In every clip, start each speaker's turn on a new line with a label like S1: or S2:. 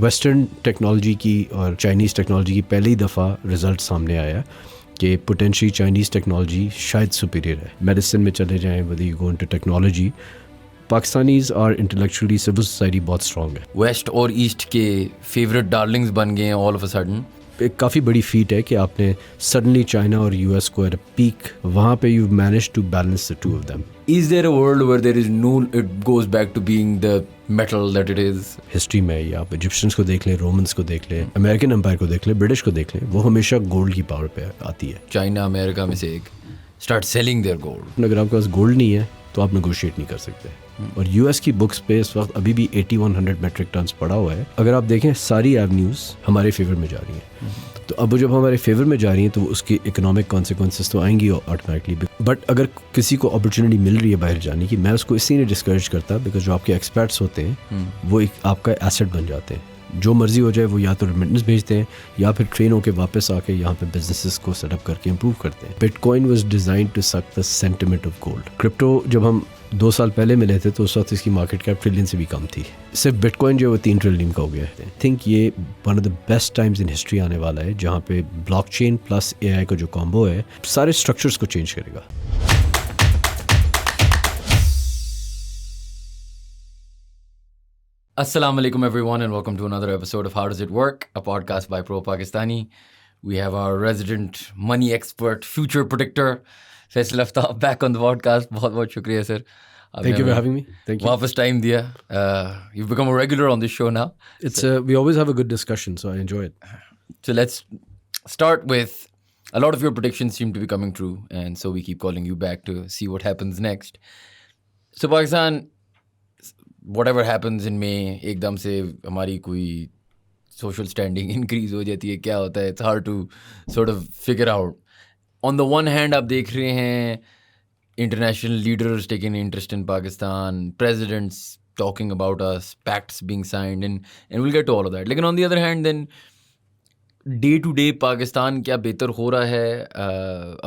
S1: Western technology की और Chinese technology की पहली दफ़ा रिज़ल्ट सामने आया कि पोटेंशियली चाइनीज़ टेक्नोलॉजी शायद सुपीरियर है. मेडिसिन में चले जाएं, whether you go into technology, Pakistanis और इंटेलेक्चुअली सिविल सोसाइटी बहुत स्ट्रॉन्ग है.
S2: वेस्ट और ईस्ट के फेवरेट डार्लिंग्स बन गए हैं ऑल ऑफ अ सडन.
S1: एक काफ़ी बड़ी फीट है कि आपने सडनली चाइना और यूएस को एट अ पीक वहाँ पे you manage to balance the two of them.
S2: Is there a world where there is no, it goes back to being the metal that it is?
S1: History में या आप Egyptians को देख लें, Romans को देख लें, अमेरिकन एम्पायर को देख लें, ब्रिटिश को देख लें, वो हमेशा गोल्ड की पावर पे आती है.
S2: चाइना अमेरिका में से एक start selling their gold.
S1: अगर आपके पास गोल्ड नहीं है तो आप नेगोशिएट नहीं कर सकते. और यूएस की बुक्स पे इस वक्त अभी भी 8100 मेट्रिक टन्स पड़ा हुआ है. अगर आप देखें सारी एवेन्यूज़ हमारे फेवर में जा रही हैं. तो अब जब हमारे फेवर में जा रही हैं तो उसकी इकोनॉमिक कॉन्सिक्वेंसेस तो आएंगी ऑटोमेटिकली. बट अगर किसी को अपॉर्चुनिटी मिल रही है बाहर जाने की, मैं उसको इसीलिए डिस्करेज करता बिकॉज जो आपके एक्सपर्ट्स होते हैं वो एक आपका एसेट बन जाते हैं. जो मर्जी हो जाए वो या तो रेमिटेंस भेजते हैं या फिर ट्रेन होकर वापस आके यहाँ पे बिजनेसेस को सेटअप करके इम्प्रूव करते हैं. Bitcoin was designed to suck the sentiment of gold. Crypto जब हम 2 साल पहले मिले थे तो उस वक्त इसकी मार्केट कैप ट्रिलियन से भी कम थी. सिर्फ बिटकॉइन जो है वो 3 ट्रिलियन का हो गया है. थिंक ये one of the best times in history आने वाला है जहाँ पे ब्लॉकचेन प्लस एआई का जो कॉम्बो है सारे स्ट्रक्चर्स को चेंज करेगा.
S2: Assalamu alaikum everyone and welcome to another episode of How Does It Work, a podcast by Pro Pakistani. We have our resident money expert, future predictor, Faisal Aftab back on the podcast. बहुत शुक्रिया sir.
S1: Thank you for having me. Thank you.
S2: वापस time दिया. You've become a regular on this show now.
S1: It's we always have a good discussion, so I enjoy it.
S2: So let's start with a lot of your predictions seem to be coming true, and so we keep calling you back to see what happens next. So Pakistan, whatever happens in May, एकदम से हमारी कोई social standing increase हो जाती है. क्या होता है? It's hard to sort of figure out. On the one hand, आप देख रहे हैं international leaders taking interest in Pakistan, presidents talking about us, pacts being signed, and we'll get to all of that. लेकिन on the other hand, then day to day Pakistan क्या बेहतर हो रहा है.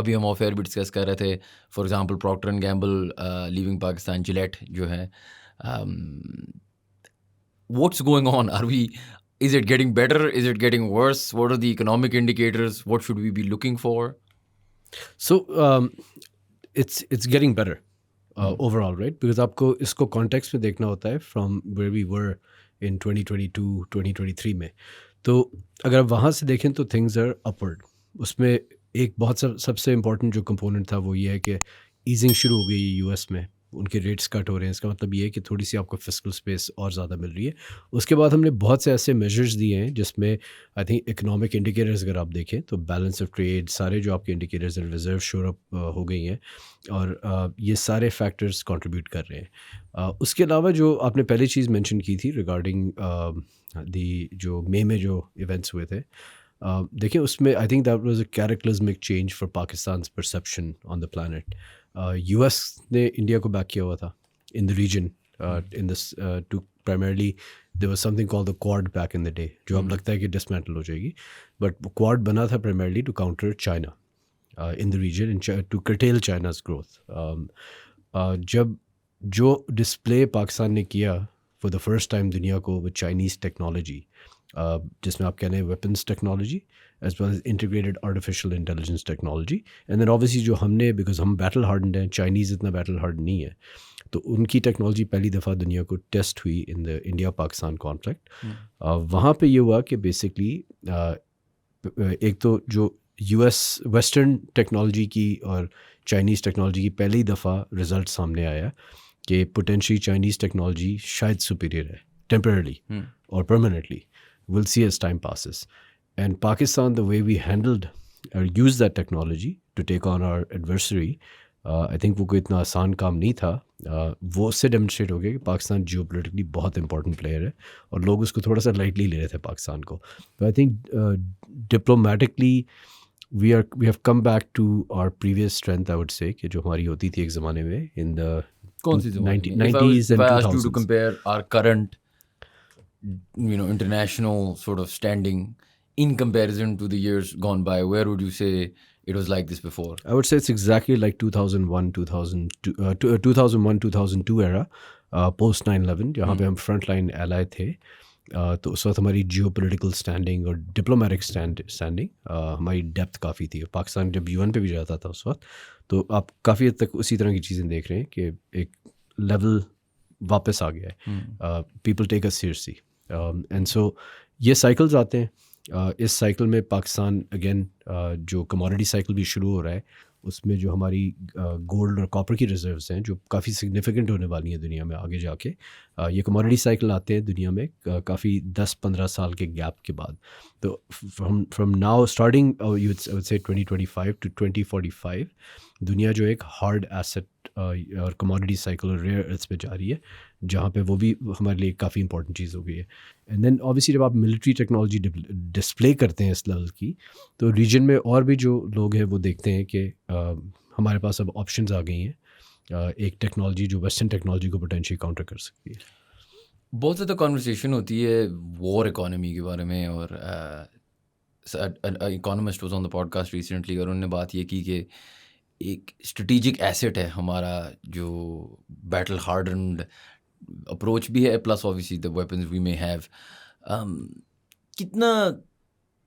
S2: अभी हम ऑफ एयर भी डिस्कस कर रहे थे. For example Procter and Gamble leaving Pakistan, Gillette जो है. What's going on? Is it getting better? Is it getting worse? What are the economic indicators? What should we be looking for?
S1: So it's getting better overall, right? Because आपको इसको context में देखना होता है from where we were in 2022, 2023 में. तो अगर आप वहाँ से देखें तो things are upward. उसमें एक बहुत सबसे important जो component था वो ये है कि easing शुरू हो गई यूएस में. उनके रेट्स कट हो रहे हैं. इसका मतलब ये है कि थोड़ी सी आपको फिस्कल स्पेस और ज़्यादा मिल रही है. उसके बाद हमने बहुत से ऐसे मेजर्स दिए हैं जिसमें आई थिंक इकोनॉमिक इंडिकेटर्स अगर आप देखें तो बैलेंस ऑफ ट्रेड, सारे जो आपके इंडिकेटर्स हैं, रिजर्व शोर अप हो गई हैं और ये सारे फैक्टर्स कंट्रीब्यूट कर रहे हैं. उसके अलावा जो आपने पहली चीज़ मेंशन की थी रिगार्डिंग दी जो मई में जो इवेंट्स हुए थे, देखिए उसमें I think that was a characteristic change for Pakistan perception on the planet. US ने इंडिया को बैक किया हुआ था in the region in this too primarily there was something called the Quad back in the day जो अब लगता है कि डिसमेंटल हो जाएगी. बट क्वाड बना था primarily to counter China in the region to curtail China's growth. जब जो डिस्प्ले पाकिस्तान ने किया फॉर द फर्स्ट टाइम दुनिया को विद चाइनीज़ टेक्नोलॉजी, जिसमें आप कह रहे हैं weapons technology as well as integrated artificial intelligence technology, and then obviously जो हमने बिकॉज हम बैटल हार्डन हैं, चाइनीज़ इतना बैटल हार्ड नहीं है, तो उनकी टेक्नोलॉजी पहली दफ़ा दुनिया को टेस्ट हुई in the India Pakistan conflict. वहाँ पे ये हुआ कि बेसिकली एक तो जो यूएस वेस्टर्न टेक्नोलॉजी की और चाइनीज़ टेक्नोलॉजी की पहली दफ़ा रिज़ल्ट सामने आया कि पोटेंशियली चाइनीज़ टेक्नोलॉजी शायद सुपीरियर है टेम्परली और permanently. We'll see as time passes. And Pakistan, the way we handled or used that technology to take on our adversary, I think वो कोई इतना आसान काम नहीं था. वो उससे डेमोन्स्ट्रेट हो गया कि पाकिस्तान जियोपॉलिटिकली बहुत इंपॉर्टेंट प्लेयर है और लोग उसको थोड़ा सा लाइटली ले रहे थे पाकिस्तान को. तो I think diplomatically we have come back to our previous strength, I would say, कि जो हमारी होती थी एक ज़माने में in the 90s and 2000s.
S2: If I asked you to compare our current international sort of standing in comparison to the years gone by, where would you say it was like this before?
S1: I would say it's exactly like 2001, 2002 era, post 9/11, जहाँ पे हम front line alloy थे. तो उस वक्त हमारी geo political standing और diplomatic standing हमारी डेप्थ काफ़ी थी। पाकिस्तान जब यूएन पे भी जाता था उस वक्त, तो आप काफ़ी हद तक उसी तरह की चीज़ें देख रहे हैं कि एक लेवल वापस आ गया है। People take us seriously and so ये साइकिल्स आते हैं। इस साइकिल में पाकिस्तान अगेन जो कमोडिटी साइकिल भी शुरू हो रहा है, उसमें जो हमारी गोल्ड और कॉपर की रिजर्व्स हैं जो काफ़ी सिग्निफिकेंट होने वाली हैं दुनिया में आगे जाके। ये कमोडिटी साइकिल आते हैं दुनिया में काफ़ी 10-15 साल के गैप के बाद। तो from now starting you would say 2025 to 2045 दुनिया जो एक हार्ड एसेट और कमोडिटी साइकिल और रेयर अर्थ्स पे जा रही है, जहाँ पे वो भी हमारे लिए काफ़ी इंपॉर्टेंट चीज़ हो गई है। एंड देन ऑब्वियसली जब आप मिलिट्री टेक्नोलॉजी डिस्प्ले करते हैं इस लेवल की, तो रीजन में और भी जो लोग हैं वो देखते हैं कि हमारे पास अब ऑप्शंस आ गई हैं, एक टेक्नोलॉजी जो वेस्टर्न टेक्नोलॉजी को पोटेंशियली काउंटर कर सकती है।
S2: बहुत ज़्यादा कॉन्वर्सेशन होती है वॉर इकोनॉमी के बारे में, और economist was on the podcast recently और उन्होंने बात ये की कि एक स्ट्रेटेजिक एसेट है हमारा जो बैटल हार्डन्ड अप्रोच भी है, plus obviously the weapons we may have. कितना,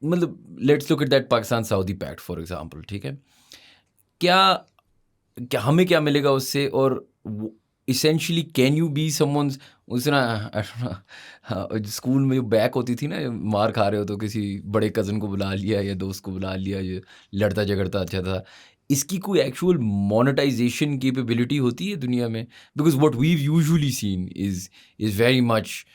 S2: मतलब let's look at that Pakistan Saudi pact for example, ठीक है, क्या क्या हमें क्या मिलेगा उससे, और essentially can you be someone's, उस तरह स्कूल में जो बैक होती थी ना, मार खा रहे हो तो किसी बड़े कज़न को बुला लिया या दोस्त को बुला लिया, ये लड़ता झगड़ता अच्छा था। इसकी कोई एक्चुअल मोनेटाइजेशन कैपेबिलिटी होती है दुनिया में? Because what we usually seen is very much,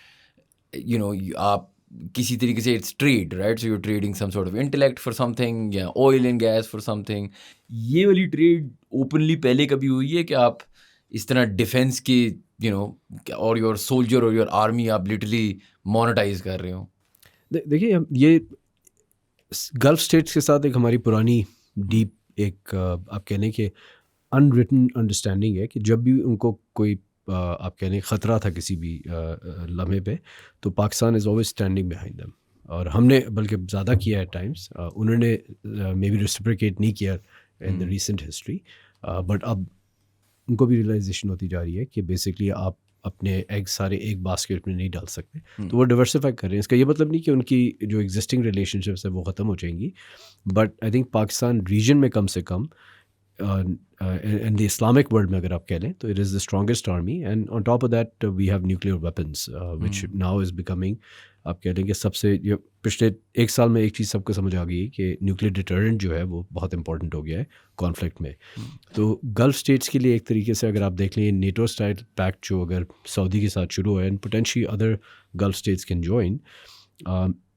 S2: you know, आप किसी तरीके से it's trade, right? So you trading some sort of intellect for something या oil and gas for something. ये वाली ट्रेड ओपनली पहले कभी हुई है कि आप इस तरह डिफेंस के, यू नो, और योर सोल्जर और योर आर्मी आप लिटरली मोनेटाइज कर रहे हो?
S1: देखिए, ये गल्फ स्टेट्स के साथ एक हमारी पुरानी डीप एक आप कह लें कि अनरिटन अंडरस्टैंडिंग है कि जब भी उनको कोई आप कह लें ख़तरा था किसी भी लम्हे पे, तो Pakistan is always standing behind them. और हमने बल्कि ज़्यादा किया है टाइम्स, उन्होंने मे बी रेसिप्रोकेट नहीं किया in the recent history, but अब उनको भी रियलाइजेशन होती जा रही है कि बेसिकली आप अपने एग सारे एक बास्केट में नहीं डाल सकते, तो वो डाइवर्सिफाई कर रहे हैं। इसका ये मतलब नहीं कि उनकी जो एग्जिस्टिंग रिलेशनशिप्स है वो ख़त्म हो जाएंगी, but I think Pakistan region में कम से कम इन द इस्लामिक वर्ल्ड में अगर आप कह लें तो it is the strongest army, and on top of that we have nuclear weapons which now is becoming, आप कह लें कि सबसे, ये पिछले एक साल में एक चीज़ सबको समझ आ गई है कि न्यूक्लियर डिटरेंट जो है वो बहुत इंपॉर्टेंट हो गया है कॉन्फ्लिक्ट में। तो गल्फ स्टेट्स के लिए एक तरीके से अगर आप देख लें, नेटो स्टाइल पैक्ट जो अगर सऊदी के साथ शुरू है and potentially other gulf states can join,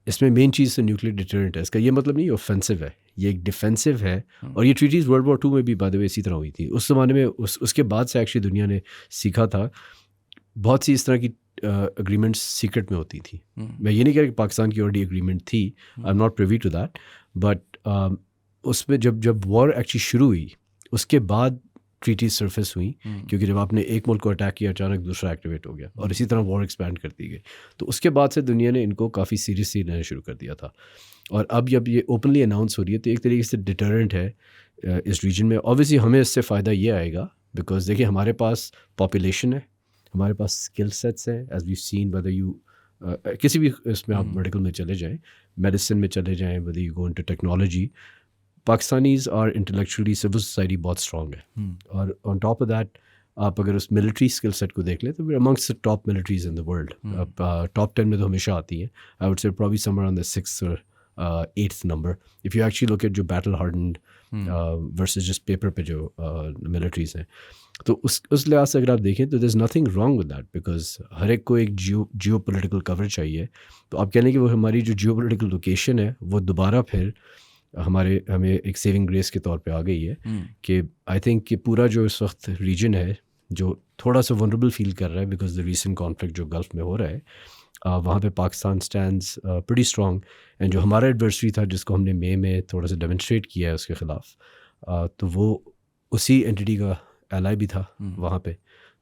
S1: इसमें मेन चीज़ तो न्यूक्लियर डिटरेंट है। इसका ये मतलब नहीं ऑफेंसिव है, ये एक डिफेंसिव है। और ये ट्रीटीज़ वर्ल्ड वॉर 2 में भी बाय द वे इसी तरह हुई थी उस ज़माने में। उसके बाद से एक्चुअली दुनिया ने सीखा था, बहुत सी इस तरह की अग्रीमेंट्स सीक्रेट में होती थी। मैं ये नहीं कह रहा कि पाकिस्तान की ऑलरेडी एग्रीमेंट थी, I am not privy to that, but उसमें जब वॉर एक्चुअली शुरू हुई उसके बाद ट्रीटी सरफेस हुई, क्योंकि जब आपने एक मुल्क को अटैक किया अचानक दूसरा एक्टिवेट हो गया और इसी तरह वॉर एक्सपैंड कर दी गई। तो उसके बाद से दुनिया ने इनको काफ़ी सीरियसली लेना शुरू कर दिया था, और अब जब ये ओपनली अनाउंस हो रही है तो एक तरीके से डिटरेंट है इस रीजन में। ऑब्वियसली हमें इससे फ़ायदा ये आएगा बिकॉज देखिए हमारे पास पॉपुलेशन है, हमारे पास स्किल सेट्स हैं, as we seen whether you किसी भी इसमें आप मेडिकल में चले जाएं, मेडिसिन में चले जाएं, whether you go into technology, Pakistanis और इंटेलेक्चुअली सिविल सोसाइटी बहुत स्ट्रॉन्ग है। और ऑन टॉप ऑफ दैट आप अगर उस मिलिट्री स्किल सेट को देख लें तो amongst the top militaries in the world, top 10 में तो हमेशा आती हैं। I would say probably somewhere on the 6th or 8th number if you actually look at जो battle hardened versus just paper पे जो मिलिट्रीज हैं। तो उस लिहाज से अगर आप देखें तो there is nothing wrong with that, because हर एक को एक जियो पोलिटिकल कवर चाहिए। तो आप कह लें कि वो हमारी जो जियो पोलिटिकल लोकेशन है वो दोबारा फिर हमें एक सेविंग ग्रेस के तौर पे आ गई है कि आई थिंक कि पूरा जो इस वक्त रीजन है जो थोड़ा सा वनरेबल फील कर रहा है बिकॉज द रीसेंट कॉन्फ्लिक्ट जो गल्फ में हो रहा है, वहाँ पे Pakistan stands pretty strong. And जो हमारा एडवर्सरी था जिसको हमने मई में थोड़ा सा डेमोन्स्ट्रेट किया है उसके ख़िलाफ़, तो वो उसी एंटिटी का एलाई भी था वहाँ पे।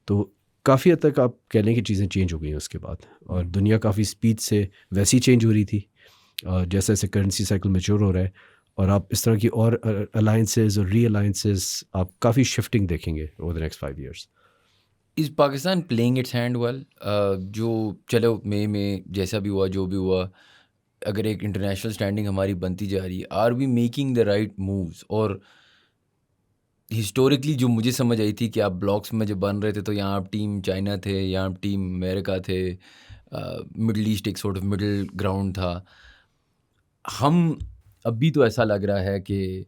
S1: तो काफ़ी हद तक आप कह लें कि चीज़ें चेंज हो गई हैं उसके बाद, और दुनिया काफ़ी स्पीड से वैसी चेंज हो रही थी जैसे जैसे करेंसी साइकिल मैच्योर हो रहा है, और आप इस तरह की और अलाइंसेस और री अलाइंसेस आप काफ़ी शिफ्टिंग देखेंगे over the next 5 years।
S2: Is Pakistan playing it's hand well? जो चलो मई में जैसा भी हुआ जो भी हुआ, अगर एक इंटरनेशनल स्टैंडिंग हमारी बनती जा रही है, are we making the right moves? और हिस्टोरिकली जो मुझे समझ आई थी कि आप ब्लॉक्स में जब बन रहे थे तो यहाँ आप टीम चाइना थे, यहाँ आप टीम अमेरिका थे, मिडल ईस्ट एक सॉर्ट ऑफ मिडल ग्राउंड था। हम अभी तो ऐसा लग रहा है कि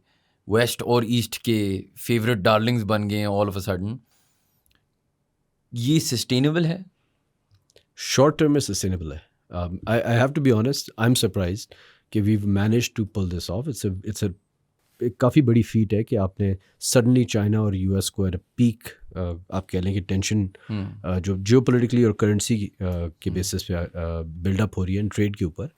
S2: वेस्ट और ईस्ट के फेवरेट डार्लिंग्स बन गए हैं ऑल ऑफ अ सडन। ये सस्टेनेबल है?
S1: शॉर्ट टर्म में सस्टेनेबल है. I have to be honest, I'm surprised कि we've managed to pull this off. It's a एक काफ़ी बड़ी फीट है कि आपने सडनली चाइना और यूएस को एट अ पीक, आप कह लें कि टेंशन जो जियोपॉलिटिकली और करेंसी के बेसिस पे बिल्डअप हो रही है ट्रेड के ऊपर,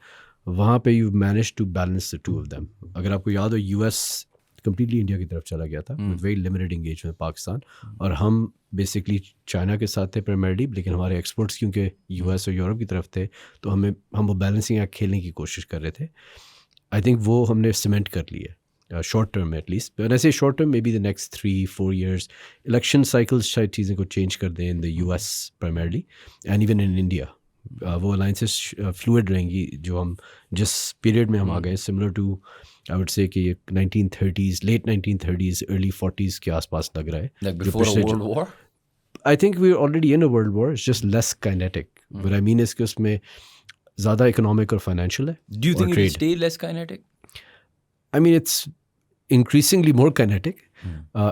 S1: वहाँ पे you manage to balance the two of them. अगर आपको याद हो, यूएस कम्प्लीटली इंडिया की तरफ चला गया था with very limited engagement Pakistan, और हम बेसिकली चाइना के साथ थे प्राइमरीली, लेकिन हमारे एक्सपोर्ट्स क्योंकि यूएस और यूरोप की तरफ थे तो हम वो बैलेंसिंग एक्ट खेलने की कोशिश कर रहे थे. आई थिंक वो हमने सीमेंट कर लिया शॉर्ट टर्म में एटलीस्ट. पर ऐसे short term may be the next 3-4 years election cycles शायद चीज़ें को चेंज कर दें in the US primarily and even in India. वो अलाइंसेस फ्लूइड रहेंगी जो हम जिस पीरियड में हम आ गए, सिमिलर टू आई वुड से कि 1930s, late 1930s, early 40s के आसपास लग रहा है.
S2: Like before a world war?
S1: I think we're already in a world war. It's just less kinetic. What I mean is कि उसमें ज़्यादा इकोनॉमिक और फाइनेंशियल है.
S2: Do you think it will stay less kinetic?
S1: I mean, it's increasingly more kinetic.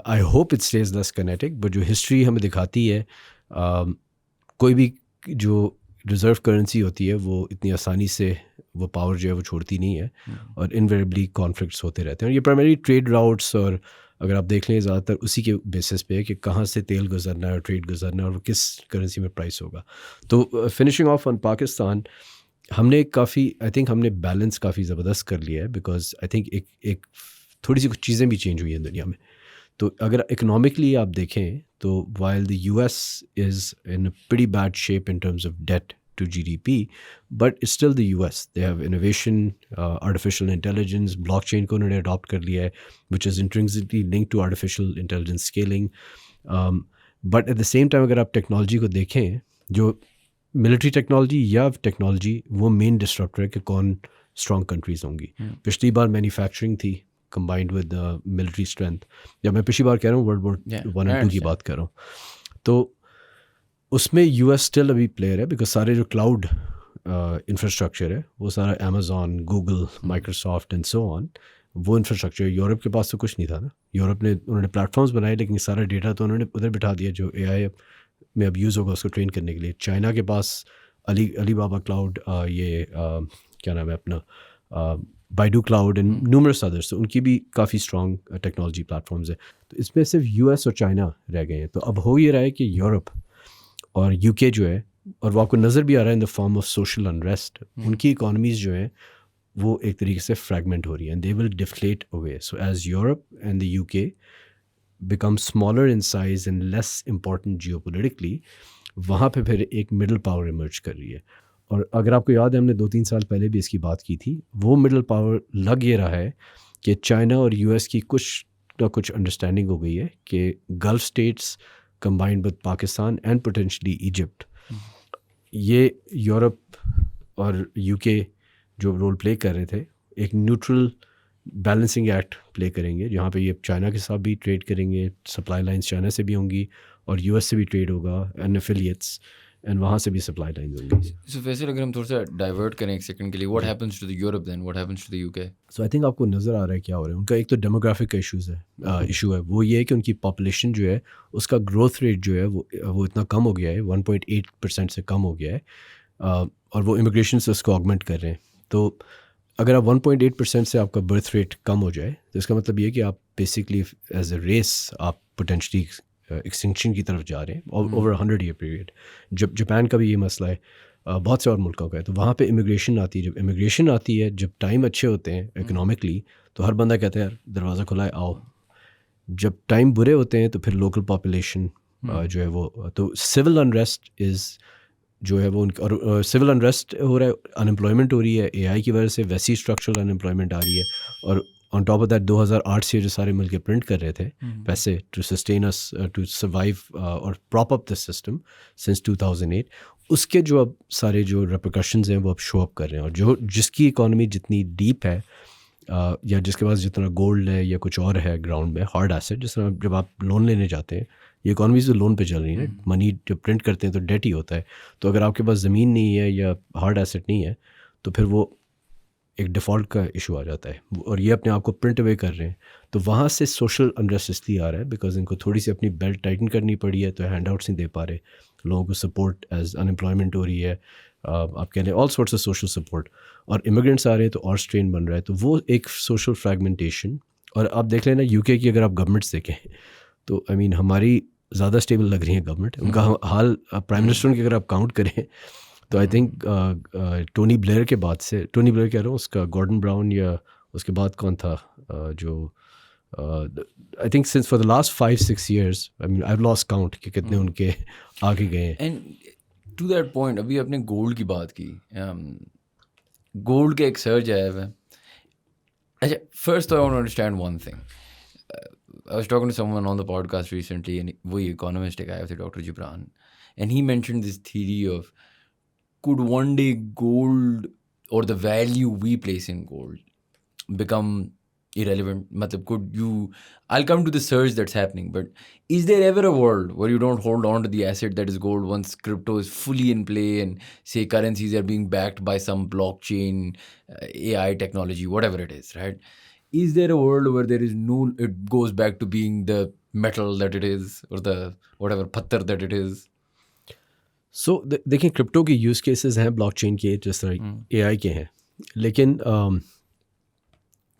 S1: I hope it stays less kinetic. But जो history हमें दिखाती है, कोई भी जो रिजर्व करेंसी होती है वो इतनी आसानी से वो पावर जो है वो छोड़ती नहीं है, और इनवेरिएबली कॉन्फ्लिक्ट्स होते रहते हैं. और ये प्राइमरी ट्रेड राउट्स, और अगर आप देख लें ज़्यादातर उसी के बेसिस पे है कि कहाँ से तेल गुजरना है और ट्रेड गुजरना है और किस करेंसी में प्राइस होगा. तो फिनिशिंग ऑफ ऑन पाकिस्तान, हमने काफ़ी, आई थिंक हमने बैलेंस काफ़ी ज़बरदस्त कर लिया है, बिकॉज आई थिंक एक थोड़ी सी कुछ चीज़ें भी चेंज हुई हैं दुनिया में. तो अगर इकोनॉमिकली आप देखें तो while the US is in pretty bad shape in terms of debt to GDP, but it's still the US. They have innovation, artificial intelligence, blockchain को उन्होंने adopt कर लिया है, which is intrinsically linked to artificial intelligence scaling. But at the same time अगर आप technology को देखें, जो मिलिट्री टेक्नोलॉजी या टेक्नोलॉजी, वो मेन डिस्ट्रप्टर है कि कौन स्ट्रॉन्ग कंट्रीज होंगी. पिछली बार मैन्युफैक्चरिंग थी combined with मिलिट्री स्ट्रेंथ, या मैं पिछली बार कह रहा हूँ World War I and II की बात कर रहा हूँ. तो उसमें यूएस स्टिल अभी प्लेयर है, बिकॉज सारे जो क्लाउड इंफ्रास्ट्रक्चर है वो सारा Amazon, Google, Microsoft and so on, वो इंफ्रास्ट्रक्चर. यूरोप के पास तो कुछ नहीं था ना. यूरोप ने उन्होंने प्लेटफॉर्म्स बनाए, लेकिन सारा डेटा तो उन्होंने उधर बिठा दिया जो एआई में अब यूज़ होगा उसको ट्रेन करने के लिए. चाइना के पास अली बाबा क्लाउड, ये क्या नाम है अपना, Baidu cloud and numerous others, तो उनकी भी काफ़ी स्ट्रॉन्ग टेक्नोलॉजी प्लेटफॉर्म्स है. तो इसमें सिर्फ यूएस और चाइना रह गए हैं. तो अब हो ये रहा है कि यूरोप और यूके जो है, और वो आपको नज़र भी आ रहा है in the form of social unrest, उनकी इकोनॉमीज़ जो हैं वो एक तरीके से फ्रैगमेंट हो रही हैं, and they will deflate away. So as Europe and the UK become smaller in size and less important geopolitically, वहाँ पे फिर एक मिडल पावर इमर्ज कर रही है. और अगर आपको याद है, हमने 2-3 साल पहले भी इसकी बात की थी. वो मिडल पावर लग ये रहा है कि चाइना और यूएस की कुछ ना कुछ अंडरस्टैंडिंग हो गई है कि gulf states combined with Pakistan and potentially Egypt, ये यूरोप और यूके जो रोल प्ले कर रहे थे, एक न्यूट्रल बैलेंसिंग एक्ट प्ले करेंगे, जहाँ पे ये चाइना के साथ भी ट्रेड करेंगे, सप्लाई लाइंस चाइना से भी होंगी और यूएस से भी ट्रेड होगा एंड एफिलिएट्स, एंड वहाँ से भी सप्लाई लाइंस होंगी.
S2: सो फैसल, अगर हम थोड़ा सा डाइवर्ट करें एक सेकंड के लिए, what happens to the Europe then, what happens to the UK?
S1: So I think आपको नज़र आ रहा है क्या हो रहा है. उनका एक तो डेमोग्राफिक का इशू है. वो ये है कि उनकी पॉपुलेशन जो है उसका ग्रोथ रेट जो है वो इतना कम हो गया है, 1.8% से कम हो गया है, और वो इमिग्रेशन से उसको ऑगमेंट कर रहे हैं. तो अगर आप 1.8% से आपका बर्थ रेट कम हो जाए तो इसका मतलब ये है कि आप बेसिकली एज ए रेस आप पोटेंशली एक्सटिंक्शन की तरफ जा रहे हैं ओवर 100 year पीरियड. जब जापान का भी ये मसला है, बहुत से और मुल्कों का है. तो वहाँ पे इमिग्रेशन आती है. जब इमिग्रेशन आती है, जब टाइम अच्छे होते हैं इकोनॉमिकली, तो हर बंदा कहता है यार दरवाज़ा खुला है आओ. जब टाइम बुरे होते हैं तो फिर लोकल पॉपुलेशन जो है वो, तो सिविल अनरेस्ट जो है वो और सिविल अनरेस्ट हो रहा है, अनएम्प्लॉयमेंट हो रही है एआई की वजह से, वैसी स्ट्रक्चरल अनएम्प्लॉयमेंट आ रही है, और ऑन टॉप ऑफ दैट 2008 से जो सारे मिलके प्रिंट कर रहे थे पैसे to sustain us to survive और prop up this system since 2008, उसके जो अब सारे जो रिपरकशंस हैं वो अब शो अप कर रहे हैं। और जो जिसकी इकॉनमी जितनी डीप है या जिसके पास जितना गोल्ड है या कुछ और है ग्राउंड में हार्ड एसेट, जिस तरह जब आप लोन लेने जाते हैं, ये इकॉनमीज तो लोन पे चल रही है ना, मनी जब प्रिंट करते हैं तो डेट ही होता है। तो अगर आपके पास ज़मीन नहीं है या हार्ड एसेट नहीं है तो फिर वो एक डिफ़ॉल्ट का इशू आ जाता है, और ये अपने आप को प्रिंट अवे कर रहे हैं। तो वहाँ से सोशल अनरेस्ट इसलिए आ रहा है बिकॉज इनको थोड़ी सी अपनी बेल्ट टाइटन करनी पड़ी है, तो हैंड आउट्स नहीं दे पा रहे लोगों को, सपोर्ट एज अनएम्प्लॉयमेंट हो रही है, आप कह लें all sorts of social support, और इमिग्रेंट्स आ रहे हैं तो और स्ट्रेन बन रहा है। तो वो एक सोशल फ्रैगमेंटेशन। और आप देख लेना यूके की अगर आप गवर्नमेंट्स देखें तो आई मीन हमारी ज़्यादा स्टेबल लग रही है गवर्नमेंट, उनका हाल प्राइम मिनिस्टर की अगर आप काउंट करें तो आई थिंक टोनी ब्लेयर के बाद से, टोनी ब्लेयर कह रहा हूँ, उसका गॉर्डन ब्राउन या उसके बाद कौन था जो I think since for the last 5-6 years I mean I have lost count कि कितने उनके आगे गए हैं।
S2: एंड टू दैट पॉइंट, अभी आपने गोल्ड की बात की, गोल्ड का एक सर्ज आया हुआ है। अच्छा, first I want to understand one thing. I was talking to someone on the podcast recently, and वही economist एक आया थे, Dr. Gibran, and he mentioned this theory of could one day gold or the value we place in gold become irrelevant? Matlab, could you, I'll come to the surge that's happening, but is there ever a world where you don't hold on to the asset that is gold once crypto is fully in play and say currencies are being backed by some blockchain, AI technology, whatever it is, right? Is there a world where there is no, it goes back to being the metal that it is or the whatever patthar that it is?
S1: सो देखिए, crypto के use cases हैं blockchain के जिस तरह AI के हैं, लेकिन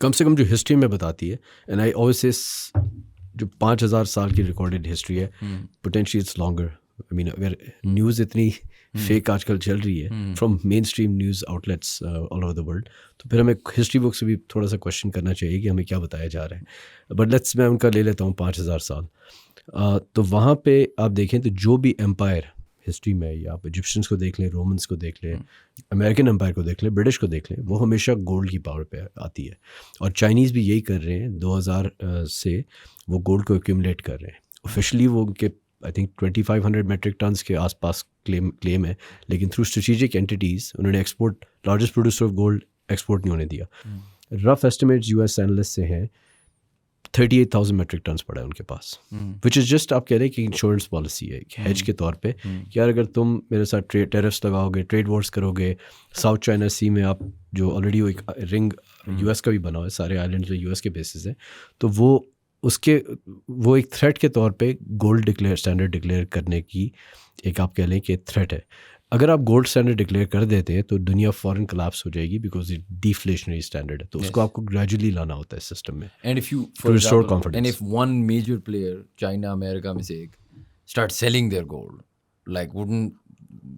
S1: कम से कम जो हिस्ट्री में बताती है, एंड आई ऑलवेज से जो 5000 साल की रिकॉर्डेड हिस्ट्री है, potentially it's longer. I mean अगर न्यूज़ इतनी फेक आजकल चल रही है from main stream news outlets all over the world, तो फिर हमें हिस्ट्री बुक से भी थोड़ा सा क्वेश्चन करना चाहिए कि हमें क्या बताया जा रहा है। बट लेट्स, मैं उनका ले लेता हूँ 5000 साल। तो वहाँ पे आप देखें तो जो भी एम्पायर हिस्ट्री में, या आप इजिप्शियंस को देख लें, रोमन्स को देख लें, अमेरिकन एम्पायर को देख लें, ब्रिटिश को देख लें, वो हमेशा गोल्ड की पावर पे आती है। और चाइनीज़ भी यही कर रहे हैं, 2000 से वो गोल्ड को एक्यूमुलेट कर रहे हैं। ऑफिशियली वो उनके आई थिंक 2500 मेट्रिक टन्स के आसपास क्लेम है, लेकिन थ्रू स्ट्रेटेजिक एंटिटीज़ उन्होंने export, largest producer of gold export नहीं होने दिया। रफ एस्टिमेट्स यूएस एनालिस्ट से हैं 38,000 मेट्रिक टन्स पड़ा है उनके पास, विच इज़ जस्ट, आप कह रहे हैं कि इंश्योरेंस पॉलिसी है, हेज के तौर पे कि यार अगर तुम मेरे साथ टेरिफ्स लगाओगे, ट्रेड वॉर्स करोगे, साउथ चाइना सी में आप जो ऑलरेडी एक रिंग यूएस का भी बना हुआ है, सारे आइलैंड जो यूएस के बेसिस हैं, तो वो एक थ्रेट के तौर पे गोल्ड स्टैंडर्ड डिक्लेयर करने की एक, आप कह लें कि थ्रेट है। अगर आप गोल्ड स्टैंडर्ड डिक्लेयर कर देते हैं तो दुनिया फॉरन कोलैप्स हो जाएगी, बिकॉज ये डिफ्लेशनरी स्टैंडर्ड है, तो उसको आपको ग्रेजुअली लाना होता है सिस्टम में।
S2: And if you,
S1: to restore confidence.
S2: and if one major player, China, America में से एक, start selling their gold, like wouldn't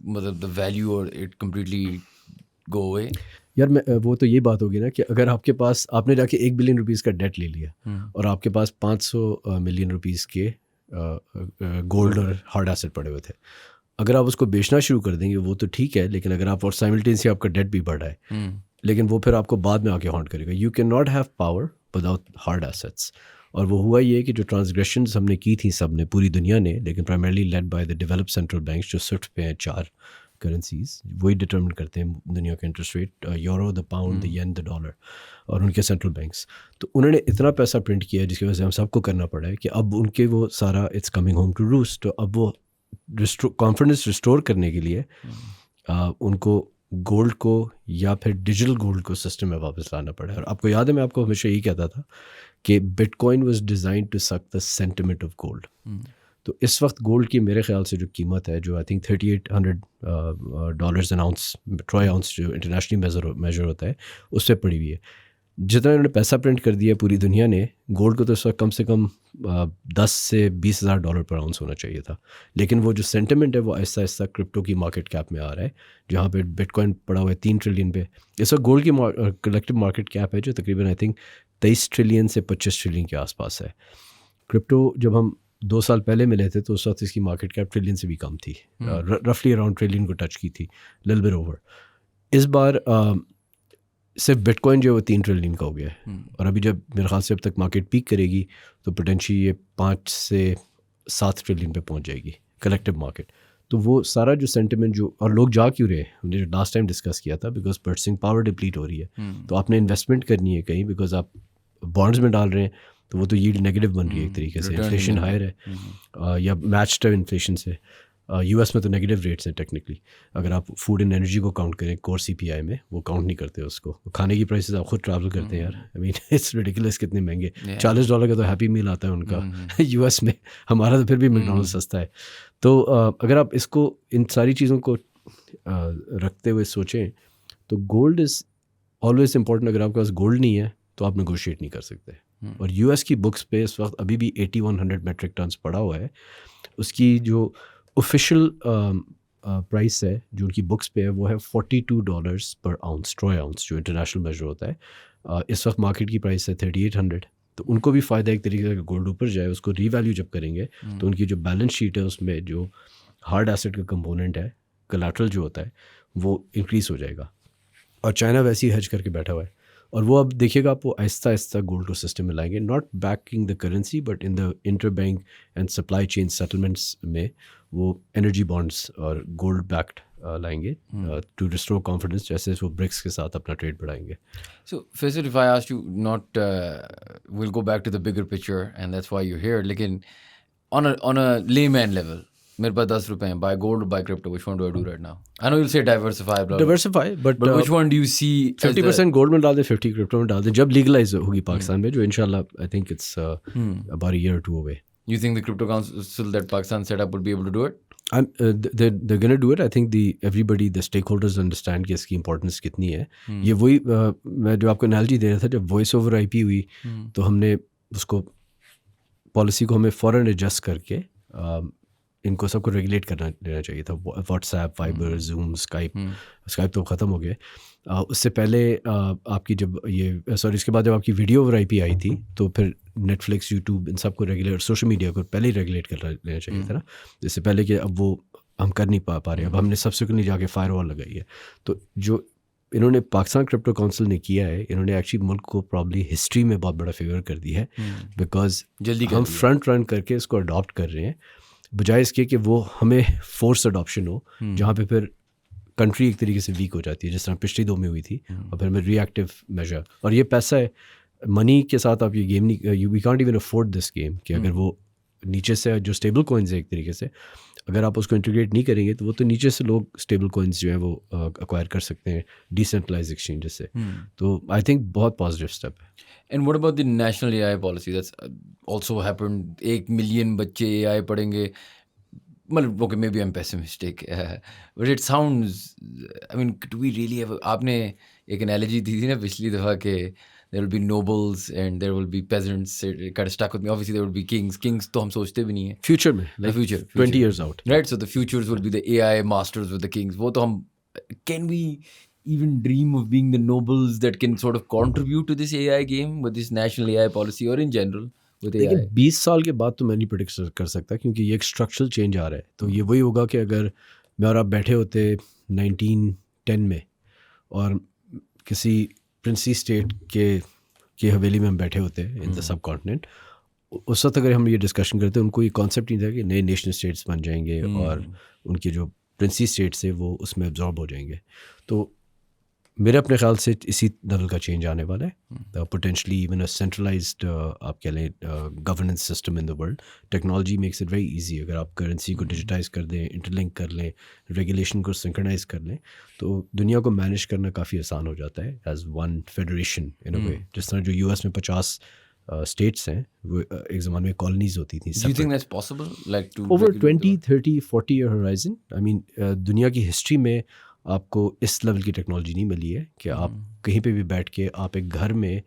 S2: मतलब the value or it completely go away?
S1: यार वो तो ये बात होगी ना कि अगर आपके पास, आपने जाके 1 बिलियन रुपीज़ का डेट ले लिया और आपके पास 500 मिलियन रुपीज़ के गोल्ड और हार्ड एसेट पड़े हुए थे, अगर आप उसको बेचना शुरू कर देंगे वो तो ठीक है, लेकिन अगर आप, और साइमल्टेनियसली आपका डेट भी बढ़ा है, लेकिन वो फिर आपको बाद में आके हॉन्ट करेगा। You can not have power without hard assets. और वो हुआ ये कि जो ट्रांसग्रेशंस हमने की थी सब ने, पूरी दुनिया ने, लेकिन primarily led by the developed central banks जो स्विफ्ट पे हैं 4 करेंसीज, वही डिटर्मिन करते हैं दुनिया का interest rate, euro, the pound, the yen, the dollar, और उनके सेंट्रल बैंक्स। तो उन्होंने इतना पैसा प्रिंट किया जिसकी वजह से हम सबको करना पड़ा है कि अब उनके वो सारा it's coming home to roost. तो अब वो कॉन्फिडेंस रिस्टोर करने के लिए उनको गोल्ड को या फिर डिजिटल गोल्ड को सिस्टम में वापस लाना पड़ा। और आपको याद है, मैं आपको हमेशा यही कहता था कि Bitcoin was designed to suck the sentiment of gold. तो इस वक्त गोल्ड की मेरे ख्याल से जो कीमत है, जो I think $3,800 N ounce, Troy ounce जो इंटरनेशनली मेजर होता है, उससे पड़ी हुई है। जितना इन्होंने पैसा प्रिंट कर दिया पूरी दुनिया ने, गोल्ड को तो इस वक्त कम से कम $10,000 से $20,000 पर आउंस होना चाहिए था। लेकिन वो जो सेंटिमेंट है वो आहिस्ता आहिस्ता क्रिप्टो की मार्केट कैप में आ रहा है, जहाँ पे बिटकॉइन पड़ा हुआ है 3 ट्रिलियन पे। इस वक्त गोल्ड की कलेक्टिव मार्केट कैप है जो तकरीबन आई थिंक 23 ट्रिलियन से 25 ट्रिलियन के आसपास है। क्रिप्टो जब हम 2 साल पहले मिले थे तो उस वक्त इसकी मार्केट कैप ट्रिलियन से भी कम थी, रफली अराउंड ट्रिलियन को टच की थी, लिटिल बिट ओवर। इस बार सिर्फ बिटकॉइन जो है वो 3 ट्रिलियन का हो गया है, और अभी जब मेरे ख्याल से अब तक मार्केट पीक करेगी तो पोटेंशियली ये 5 से 7 ट्रिलियन पे पहुंच जाएगी कलेक्टिव मार्केट। तो वो सारा जो सेंटिमेंट जो, और लोग जा क्यों रहे, हमने जो लास्ट टाइम डिस्कस किया था, बिकॉज पर्चेसिंग पावर डिप्लीट हो रही है, तो आपने इन्वेस्टमेंट करनी है कहीं, बिकॉज आप बॉन्ड्स में डाल रहे हैं तो वो तो यील्ड नेगेटिव बन रही है एक तरीके से, इन्फ्लेशन हायर है या मैच्ड है इन्फ्लेशन से। यूएस में तो नेगेटिव रेट्स हैं टेक्निकली, अगर आप फूड एंड एनर्जी को काउंट करें कोर सीपीआई में, वो काउंट नहीं करते उसको। खाने की प्राइसेस आप खुद ट्रैवल करते हैं यार, आई मीन इट्स रिडिकुलस कितने महंगे, $40 का तो हैप्पी मील आता है उनका यूएस में, हमारा तो फिर भी मैकडॉनल्ड्स सस्ता है। तो अगर आप इसको इन सारी चीज़ों को रखते हुए सोचें तो गोल्ड इज़ ऑलवेज इम्पॉर्टेंट। अगर आपके पास गोल्ड नहीं है तो आप नेगोशिएट नहीं कर सकते। और यूएस की बुक्स पे इस वक्त अभी भी 8100 मेट्रिक टन्स पड़ा हुआ है। उसकी जो ऑफिशियल प्राइस है जो उनकी बुक्स पे है वो है $42 पर आउंस, ट्रॉय आउंस जो इंटरनेशनल मेजर होता है। इस वक्त मार्केट की प्राइस है 3800। तो उनको भी फ़ायदा एक तरीके का, गोल्ड ऊपर जाए उसको रीवैल्यू जब करेंगे तो उनकी जो बैलेंस शीट है उसमें जो हार्ड एसेट का कंपोनेंट है, कोलैटरल जो होता है, वो इंक्रीज़ हो जाएगा। और चाइना वैसे ही हेज करके बैठा हुआ है, और वो अब देखिएगा आप वो आहिस्ता आहिस्ता गोल्ड को सिस्टम में लाएंगे, not banking the currency but in the inter bank and supply chain settlements में वो एनर्जी बॉन्ड्स और गोल्ड बैक्ड लाएंगे टू रिस्टोर कॉन्फिडेंस, जैसे वो ब्रिक्स के साथ अपना ट्रेड बढ़ाएंगे।
S2: So Faisal, if I asked you not, we'll go back to the bigger picture and that's why you're here. लेकिन on a layman level, मेरे पास $10 हैं, buy gold or buy crypto, which one do I do right now? I know you'll say diversify, blah, blah.
S1: Diversify, but
S2: which one do you see
S1: 50% gold में डाल दे, 50 crypto में डाल दे, जब legalise होगी पाकिस्तान में, जो इंशाल्लाह आई think it's about a year or two away.
S2: You think the crypto council that Pakistan set up would be able to do it?
S1: They're going to do it. I think everybody, the stakeholders understand कि इसकी importance कितनी है। ये वही मैं जो आपको analogy दे रहा था, जब वॉइस ओवर IP हुई तो हमने उसको पॉलिसी को हमें फ़ौरन एडजस्ट करके इनको सबको रेगुलेट करना देना चाहिए था। व्हाट्सएप, वाइबर, जूम, स्काइप तो ख़त्म हो गया। उससे पहले आपकी जब ये इसके बाद जब आपकी वीडियो ओवर IP आई थी तो फिर नेटफ्लिक्स, यूट्यूब, इन सबको रेगुलेट, सोशल मीडिया को पहले ही रेगुलेट कर लेना चाहिए था ना, इससे पहले कि अब वो हम कर नहीं पा रहे। अब हमने सब्सिक्वेंटली जाके फायरवॉल लगाई है। तो जो इन्होंने पाकिस्तान क्रिप्टो काउंसिल ने किया है, इन्होंने एक्चुअली मुल्क को प्रॉब्ली हिस्ट्री में बहुत बड़ा फेवर कर दिया है, बिकॉज हम फ्रंट रन करके इसको अडॉप्ट कर रहे हैं, बजाय इसके कि वो हमें फोर्स अडॉप्शन हो, जहाँ पे फिर कंट्री एक तरीके से वीक हो जाती है, जिस तरह पिछली 2 में हुई थी। और फिर हमें रिएक्टिव मेजर, और ये पैसा है, मनी के साथ आप ये गेम नहीं, we can't even afford this game, कि अगर वो नीचे से जो स्टेबल कॉइन्स है एक तरीके से, अगर आप उसको इंटीग्रेट नहीं करेंगे तो वो तो नीचे से लोग स्टेबल कॉइन्स जो है वो अक्वायर कर सकते हैं डिसेंट्रलाइज एक्सचेंजेस से। तो आई थिंक बहुत पॉजिटिव स्टेप है।
S2: And what about the national AI policy that's also happened? 1 million बच्चे AI पढ़ेंगे, मतलब okay, maybe I am pessimistic but it sounds, I mean do we really have, आपने एक analogy दी थी ना पिछली दफ़ा के there will be nobles and there will be peasants, it kind of stuck with me. Obviously there will be kings तो हम सोचते भी नहीं है
S1: फ्यूचर में,
S2: like future
S1: 20 years out,
S2: right? So the futures will be the AI masters with the kings. वो तो हम, can we even dream of being the nobles that can sort of contribute to this AI game with this national AI policy or in general with AI?
S1: लेकिन 20 साल के बाद तो मैं नहीं प्रेडिक्ट कर सकता, क्योंकि ये एक स्ट्रक्चरल चेंज आ रहा है। तो ये वही होगा कि अगर मैं और आप बैठे होते 1910 में और किसी प्रिंसी स्टेट के हवेली में हम बैठे होते हैं इन द सब कॉन्टिनेंट, उस वक्त अगर हम ये डिस्कशन करते हैं, उनको ये कॉन्सेप्ट नहीं था कि नए नेशन स्टेट्स बन जाएंगे और उनके जो प्रिंसी स्टेट्स है वो उसमें एब्जॉर्ब हो जाएंगे। तो मेरे अपने ख्याल से इसी लेवल का चेंज आने वाला है, पोटेंशली इवन अ सेंट्रलाइज्ड आप कह लें governance system in the world. Technology makes it very easy, अगर आप करेंसी को डिजिटाइज कर दें, इंटरलिंक कर लें, रेगुलेशन को सिंक्रोनाइज कर लें, तो दुनिया को मैनेज करना काफ़ी आसान हो जाता है एज वन फेडरेशन इन अ वे। जिस तरह जो US में 50 स्टेट्स हैं, वो एक ज़माने में कॉलोनीज होती थी।
S2: Do you think that's possible? Like to
S1: over 20, 30, 40 year horizon, I mean दुनिया की हिस्ट्री में आपको इस लेवल की टेक्नोलॉजी नहीं मिली है कि आप कहीं पे भी बैठ के आप एक घर में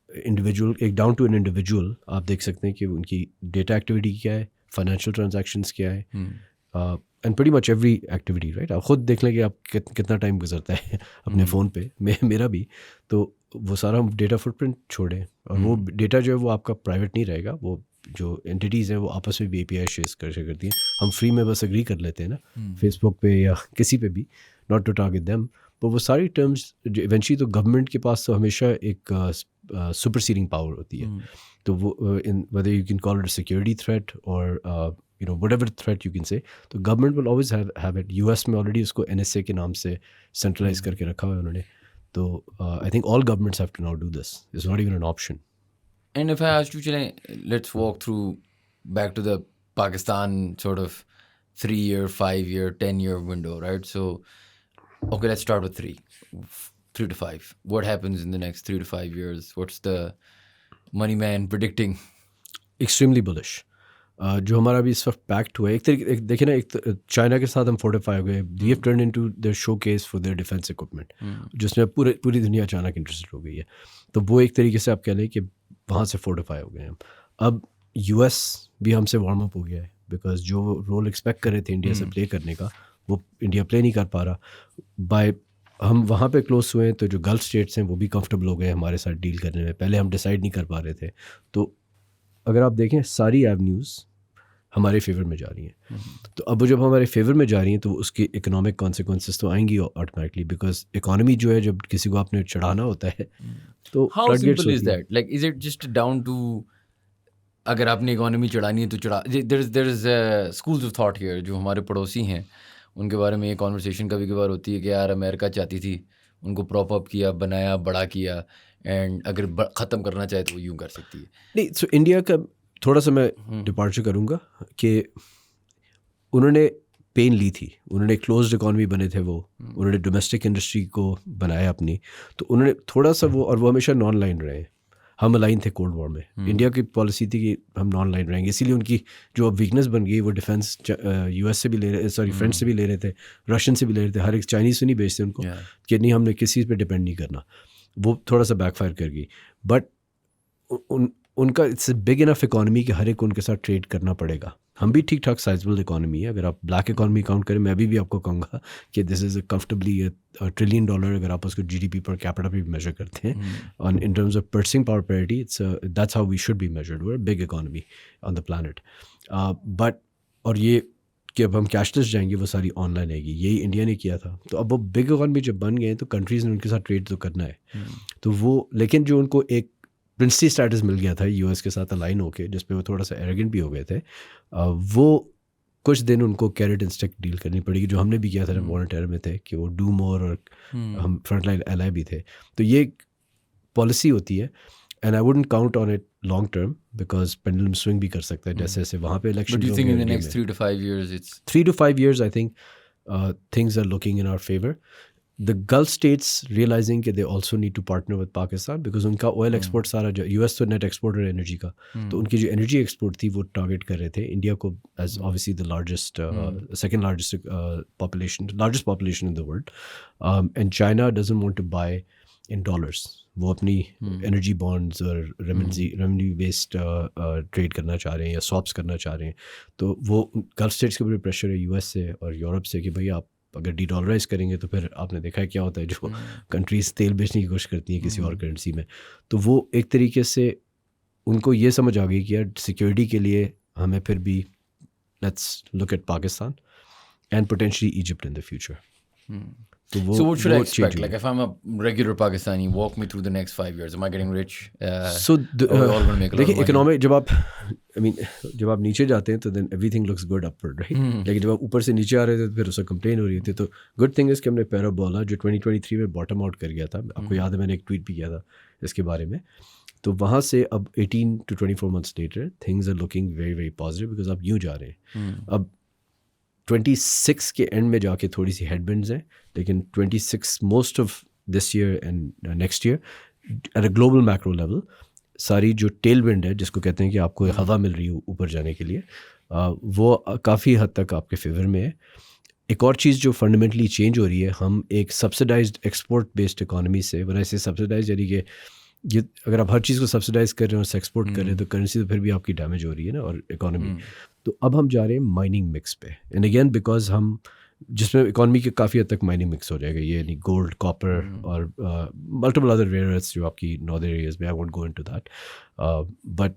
S1: इंडिविजुअल, एक डाउन टू एन इंडिविजुअल आप देख सकते हैं कि उनकी डेटा एक्टिविटी क्या है, फाइनेंशियल ट्रांजैक्शंस क्या है, and pretty much every activity, right? आप खुद देख लें कि आप कितना टाइम गुजरता है अपने फ़ोन पे, मेरा भी। तो वो सारा हम डेटा फुटप्रिंट छोड़ें, और वो डेटा जो है वो आपका प्राइवेट नहीं रहेगा, वो जो एंटिटीज़ हैं वो आपस में भी API शेयर करती हैं। हम फ्री में बस एग्री कर लेते हैं ना फेसबुक पे या किसी पे भी, नॉट टू टारगेट देम, पर वो सारी टर्म्स जो इवेंचुअली तो गवर्नमेंट के पास तो हमेशा एक सुपरसीडिंग पावर होती है. तो वो इन whether you can call it security threat और whatever threat you can say, तो government will always have it. US में ऑलरेडी उसको NSA के नाम से सेंट्रलाइज करके रखा हुआ है उन्होंने. तो I think all governments have to now do this. It's not even an option.
S2: And if I asked you, let's walk through back to the Pakistan sort of 3-year, 5-year, 10-year window, right? So, okay, let's start with 3 to 5. What happens in the next 3 to 5 years? What's the money man predicting?
S1: Extremely bullish. जो हमारा अभी इस वक्त pact हुआ है, एक तरीके देखिए ना, एक चाइना के साथ हम फोर्टिफाई हो गए. We have turn into their showcase for their defence equipment, जिसमें पूरी दुनिया अचानक इंटरेस्टेड हो गई है. तो वो एक तरीके से आप कह लें कि वहाँ से फोर्टिफाई हो गए हम. अब US भी हमसे वार्म अप हो गया है, बिकॉज जो रोल एक्सपेक्ट कर रहे थे इंडिया से प्ले करने का, वो इंडिया प्ले नहीं कर पा रहा. बाय हम वहाँ पे क्लोज हुए, तो जो गल्फ स्टेट्स हैं वो भी कंफर्टेबल हो गए हमारे साथ डील करने में. पहले हम डिसाइड नहीं कर पा रहे थे. तो अगर आप देखें, सारी एवेन्यूज़ हमारे फेवर में जा रही हैं. तो अब जब हमारे फेवर में जा रही हैं, तो उसकी इकोनॉमिक कॉन्सिक्वेंसेस तो आएंगी ऑटोमेटिकली, बिकॉज इकोनॉमी जो है, जब किसी को आपने चढ़ाना होता है, तो
S2: How simple is that? Like, is it just down to अगर आपने इकोनॉमी चढ़ानी है तो चढ़ा. There is schools of thought here जो हमारे पड़ोसी हैं, उनके बारे में ये कॉन्वर्सेशन कभी कभार होती है कि यार अमेरिका चाहती थी, उनको प्रॉप अप किया, बनाया, बड़ा किया, एंड अगर ख़त्म करना चाहे तो वो यूँ कर सकती है.
S1: नहीं, सो इंडिया का थोड़ा सा मैं डिपार्चर करूँगा कि उन्होंने पेन ली थी. उन्होंने क्लोज्ड इकॉनमी बने थे, वो उन्होंने डोमेस्टिक इंडस्ट्री को बनाया अपनी. तो उन्होंने थोड़ा सा और वो हमेशा नॉन लाइन रहे. हम अलाइन थे कोल्ड वॉर में. इंडिया की पॉलिसी थी कि हम नॉन लाइन रहेंगे, इसीलिए उनकी जो अब वीकनेस बन गई, वो डिफेंस US से भी ले रहे, सॉरी फ्रेंच से भी ले रहे थे, रशियन से भी ले रहे थे. हर एक चाइनीज़ से नहीं बेचते उनको कि नहीं, हमने किसी पे डिपेंड नहीं करना. वो थोड़ा सा बैकफायर कर गई. बट उनका इट्स बिग इनफ इकॉनमी कि हर एक उनके साथ ट्रेड करना पड़ेगा. हम भी ठीक ठाक साइजेबल इकॉनमी है. अगर आप ब्लैक इकॉनमी काउंट करें, मैं अभी आपको कहूँगा कि दिस इज़ कंफर्टेबली $1 ट्रिलियन. अगर आप उसको GDP पर कैपिटा पे मेजर करते हैं, on in terms of purchasing power parity, it's that's how we should be measured. We are big economy on the planet. But और ये कि अब हम कैशलेस जाएंगे, वो सारी ऑनलाइन आएगी, यही इंडिया ने किया था. तो अब वो बिग इकॉनमी जब बन गए, तो कंट्रीज़ ने उनके साथ ट्रेड तो करना है. तो वो, लेकिन जो उनको एक प्रिंसली स्टेटस मिल गया था US के साथ अलाइन होके, जिसपे वो थोड़ा सा एरोगेंट भी हो गए थे, वो कुछ दिन उनको कैरेट एंड स्टिक डील करनी पड़ेगी, जो हमने भी किया था जब वॉर टेरर में थे, कि वो डू मोर, और हम फ्रंटलाइन एलाई भी थे. तो ये पॉलिसी होती है, and I wouldn't count on it long term, because pendulum swing भी कर सकता है जैसे जैसे वहाँ पे election.
S2: But do you think in the next 3 to 5 years it's
S1: 3 to 5 years, I think things are looking in our favor. The Gulf states realizing that they also need to partner with Pakistan, because उनका oil export सारा, जो US तो net exporter है energy का, तो उनकी जो energy export थी वो टारगेट कर रहे थे इंडिया को as obviously the largest, second largest population in the world. And China doesn't want to buy in dollars. वो अपनी एनर्जी बॉन्ड्स और रेवेन्यू बेस्ड ट्रेड करना चाह रहे हैं, या स्वैप्स करना चाह रहे हैं. तो वो गल्फ स्टेट्स के ऊपर प्रेशर है US से और यूरोप से कि भाई आप अगर डीडॉलराइज करेंगे, तो फिर आपने देखा है क्या होता है, जो कंट्रीज तेल बेचने की कोशिश करती हैं किसी और करेंसी में. तो वो एक तरीके से उनको ये समझ आ गई कि यार सिक्योरिटी के लिए हमें फिर भी let's look eight Pakistan and potentially Egypt in the future.
S2: So what should I expect? Like, if I'm a regular Pakistani, walk me through the next 5 years. Am I getting rich?
S1: So
S2: we're all going to make a lot
S1: देखिए,
S2: of money.
S1: Economic जब आप नीचे जाते हैं, तो then everything looks good upward, right. लेकिन जब आप ऊपर से नीचे आ रहे थे, तो फिर उससे कंप्लेन हो रही थी. तो गुड थिंग इज कि हमने पैराबोला जो 2023 में बॉटम आउट कर गया था, आपको याद है मैंने एक ट्वीट भी किया था इसके बारे में. तो वहाँ से अब 18 to 24 months later things are looking very very positive, because आप यूँ जा रहे हैं. अब 26 के एंड में जाके थोड़ी सी हेडविंड्स हैं, लेकिन 26 most of this year and next year at a global macro level, सारी जो टेल विंड है, जिसको कहते हैं कि आपको हवा मिल रही है ऊपर जाने के लिए, वो काफ़ी हद तक आपके फेवर में है. एक और चीज़ जो फंडामेंटली चेंज हो रही है, हम एक सब्सिडाइज्ड एक्सपोर्ट बेस्ड इकोनॉमी से, वन ऐसे सब्सिडाइज यानी कि ये अगर आप हर चीज़ को सब्सिडाइज कर रहे हैं और एक्सपोर्ट कर रहे हैं, तो करेंसी तो फिर भी आपकी डैमेज हो रही है ना, और इकोनॉमी. तो अब हम जा रहे हैं माइनिंग मिक्स पे, एंड अगेन बिकॉज हम, जिसमें इकोनॉमी के काफ़ी हद तक माइनिंग मिक्स हो जाएगा, ये यानी गोल्ड, कॉपर और मल्टीपल अदर रेयर अर्थ्स जो आपकी नॉर्दर्न एरियाज में. I won't go into that, but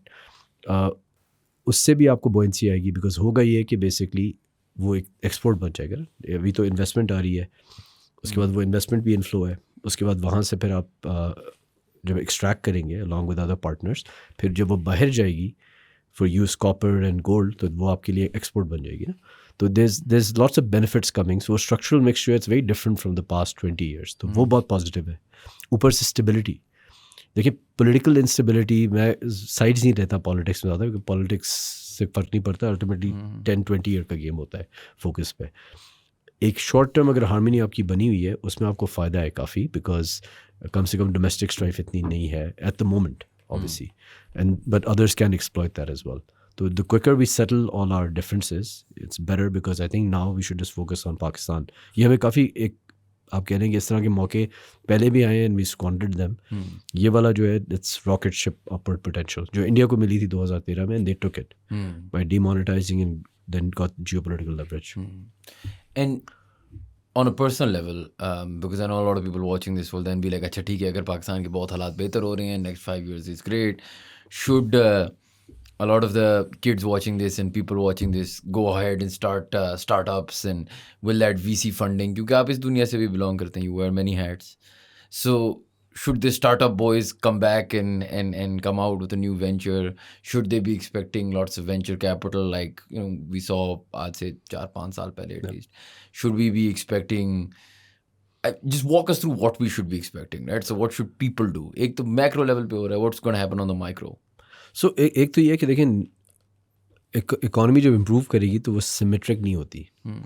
S1: उससे भी आपको बोइंसी आएगी, बिकॉज होगा ये कि बेसिकली वो एक एक्सपोर्ट बन जाएगा. अभी तो इन्वेस्टमेंट आ रही है, उसके बाद वो इन्वेस्टमेंट भी इनफ्लो है, उसके बाद वहाँ से फिर आप जब एक्सट्रैक्ट करेंगे अलॉन्ग विद अदर पार्टनर्स, फिर जब वो बाहर जाएगी for use copper and gold, तो वो आपके लिए एक्सपोर्ट बन जाएगी ना. तो there's lots of benefits coming. So structural mix जो है it's very different from the past 20 years. तो वो बहुत पॉजिटिव है. ऊपर से स्टेबिलिटी, देखिए पॉलिटिकल इंस्टेबिलिटी, मैं साइड्स नहीं रहता पॉलिटिक्स में ज़्यादा, क्योंकि पॉलिटिक्स से फ़र्क नहीं पड़ता. अल्टीमेटली 10-20 ईयर का गेम होता है फोकस पे. एक शॉर्ट टर्म अगर हार्मनी आपकी बनी हुई है उसमें आपको फ़ायदा है काफ़ी, बिकॉज कम से कम डोमेस्टिक स्ट्राइफ इतनी नहीं है at the moment obviously, and but others can exploit that as well. So the quicker we settle all our differences, it's better, because I think now we should just focus on Pakistan. ये हमें काफ़ी एक आप कह रहे हैं कि इस तरह के मौके पहले भी आए हैं and we squandered them. ये वाला जो है it's rocket ship upward potential जो इंडिया को मिली थी 2013 में, and they took it by demonetizing and then got geopolitical leverage.
S2: And on a personal level, because I know a lot of people watching this will then be like, अच्छा ठीक है, अगर पाकिस्तान के बहुत हालात बेहतर हो रहे हैं, next 5 years is great, should a lot of the kids watching this and people watching this go ahead and start startups, and will that VC funding, क्योंकि आप इस दुनिया से भी belong करते हैं, you wear many hats, so should the startup boys come back and come out with a new venture? Should they be expecting lots of venture capital like we saw आज से 4-5 साल पहले at least? Should we be expecting, just walk us through what we should be expecting, right? So what should people do? एक तो macro level पे हो रहा है, what's going to happen on the micro?
S1: सो एक तो ये है कि देखें इकॉनमी जब इम्प्रूव करेगी तो वो सिमेट्रिक नहीं होती.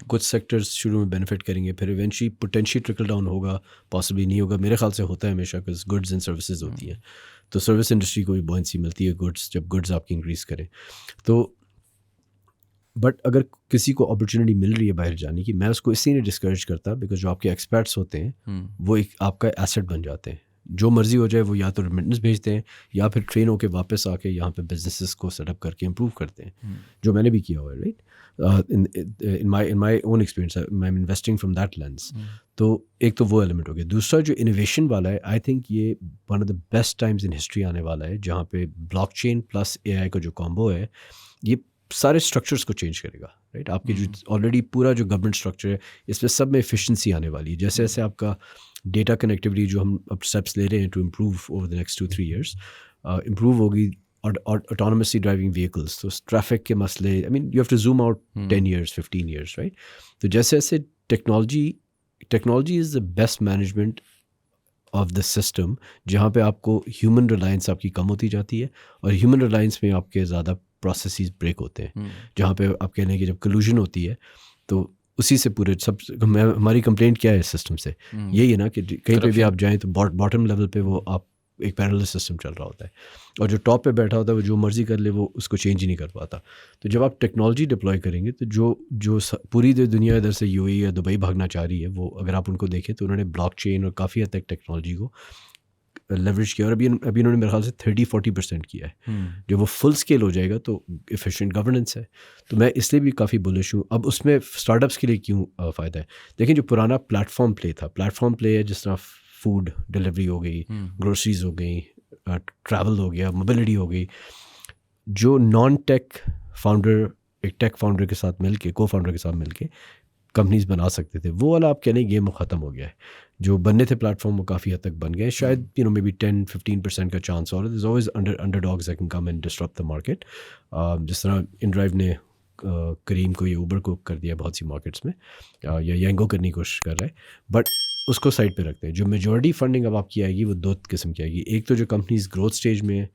S1: कुछ सेक्टर्स शुरू में बेनिफिट करेंगे, फिर इवेंचुअली पोटेंशियल ट्रिकल डाउन होगा, पॉसिबली नहीं होगा. मेरे ख्याल से होता है हमेशा, बिकॉज गुड्स एंड सर्विसेज होती हैं, तो सर्विस इंडस्ट्री को भी बॉयंसी मिलती है गुड्स जब गुड्स आपकी इंक्रीज़ करें. तो बट अगर किसी को अपॉर्चुनिटी मिल रही है बाहर जाने की, मैं उसको इसलिए नहीं डिस्करेज करता, बिकॉज जो आपके एक्सपर्ट्स होते हैं वो एक आपका एसेट बन जाते हैं. जो मर्जी हो जाए, वो या तो रेमिटेंस भेजते हैं या फिर ट्रेन होकर वापस आके यहाँ पे बिजनेसेस को सेटअप करके इम्प्रूव करते हैं, जो मैंने भी किया हुआ है, right. In my own experience I am investing from that lens. तो एक तो वो एलिमेंट हो गया. दूसरा जो इनोवेशन वाला है, आई थिंक ये one of the best times in history आने वाला है, जहाँ पे ब्लॉकचेन प्लस AI का जो कॉम्बो है, ये सारे स्ट्रक्चर्स को चेंज करेगा, राइट. आपकी जो ऑलरेडी पूरा जो गवर्नमेंट स्ट्रक्चर है, इसमें सब में एफिशिएंसी आने वाली है. जैसे जैसे आपका डेटा कनेक्टिविटी जो हम अब स्टेप्स ले रहे हैं to improve over the next 2-3 years, improve होगी. और ऑटोनमसली ड्राइविंग व्हीकल्स, तो ट्रैफिक के मसले, I mean you have to zoom out 10 years 15 years, right. तो जैसे जैसे technology is the best management of the system, जहाँ पे आपको ह्यूमन रिलायंस आपकी कम होती जाती है, और ह्यूमन रिलायंस में आपके ज़्यादा प्रोसेसेस ब्रेक होते हैं. जहाँ पे आप कहने की जब कलूजन होती है, तो उसी से पूरे सब हमारी कंप्लेंट क्या है इस सिस्टम से, यही है ना कि कहीं पे भी आप जाएं तो बॉटम लेवल पे वो आप एक पैरेलल सिस्टम चल रहा होता है, और जो टॉप पे बैठा होता है वो जो मर्जी कर ले, वो उसको चेंज ही नहीं कर पाता. तो जब आप टेक्नोलॉजी डिप्लॉय करेंगे, तो जो पूरी दुनिया इधर से UAE या दुबई भागना चाह रही है, वो अगर आप उनको देखें तो उन्होंने ब्लॉकचेन और काफ़ी हद तक टेक्नोलॉजी को लेवरेज किया, और अभी उन्होंने मेरे ख्याल से 30-40% किया है. जब वो फुल स्केल हो जाएगा तो एफिशिएंट गवर्नेंस है. तो मैं इसलिए भी काफ़ी बुलिश हूँ. अब उसमें स्टार्टअप्स के लिए क्यों फ़ायदा है? देखिए, जो पुराना प्लेटफॉर्म प्ले था, प्लेटफॉर्म प्ले है जिस तरह फूड डिलीवरी हो गई, ग्रोसरीज हो गई, ट्रैवल हो गया, मोबिलिटी हो गई, जो नॉन टेक फाउंडर एक टेक फाउंडर के साथ मिल के, को फाउंडर के साथ मिल के कंपनीज बना सकते थे, वो वाला आप कह नहीं, गेम ख़त्म हो गया है. जो बनने थे प्लेटफॉर्म वो काफ़ी हद तक बन गए. शायद मे बी 10-15% का चांस और there always underdogs that can come and disrupt the market. जिस तरह इनड्राइव ने करीम को या ऊबर को कर दिया बहुत सी मार्केट्स में, या यांगो करने की कोशिश कर रहा है, बट उसको साइड पे रखते हैं. जो मेजॉरिटी फंडिंग अब आपकी आएगी वो 2 किस्म की आएगी. एक तो जो कंपनीज ग्रोथ स्टेज में है,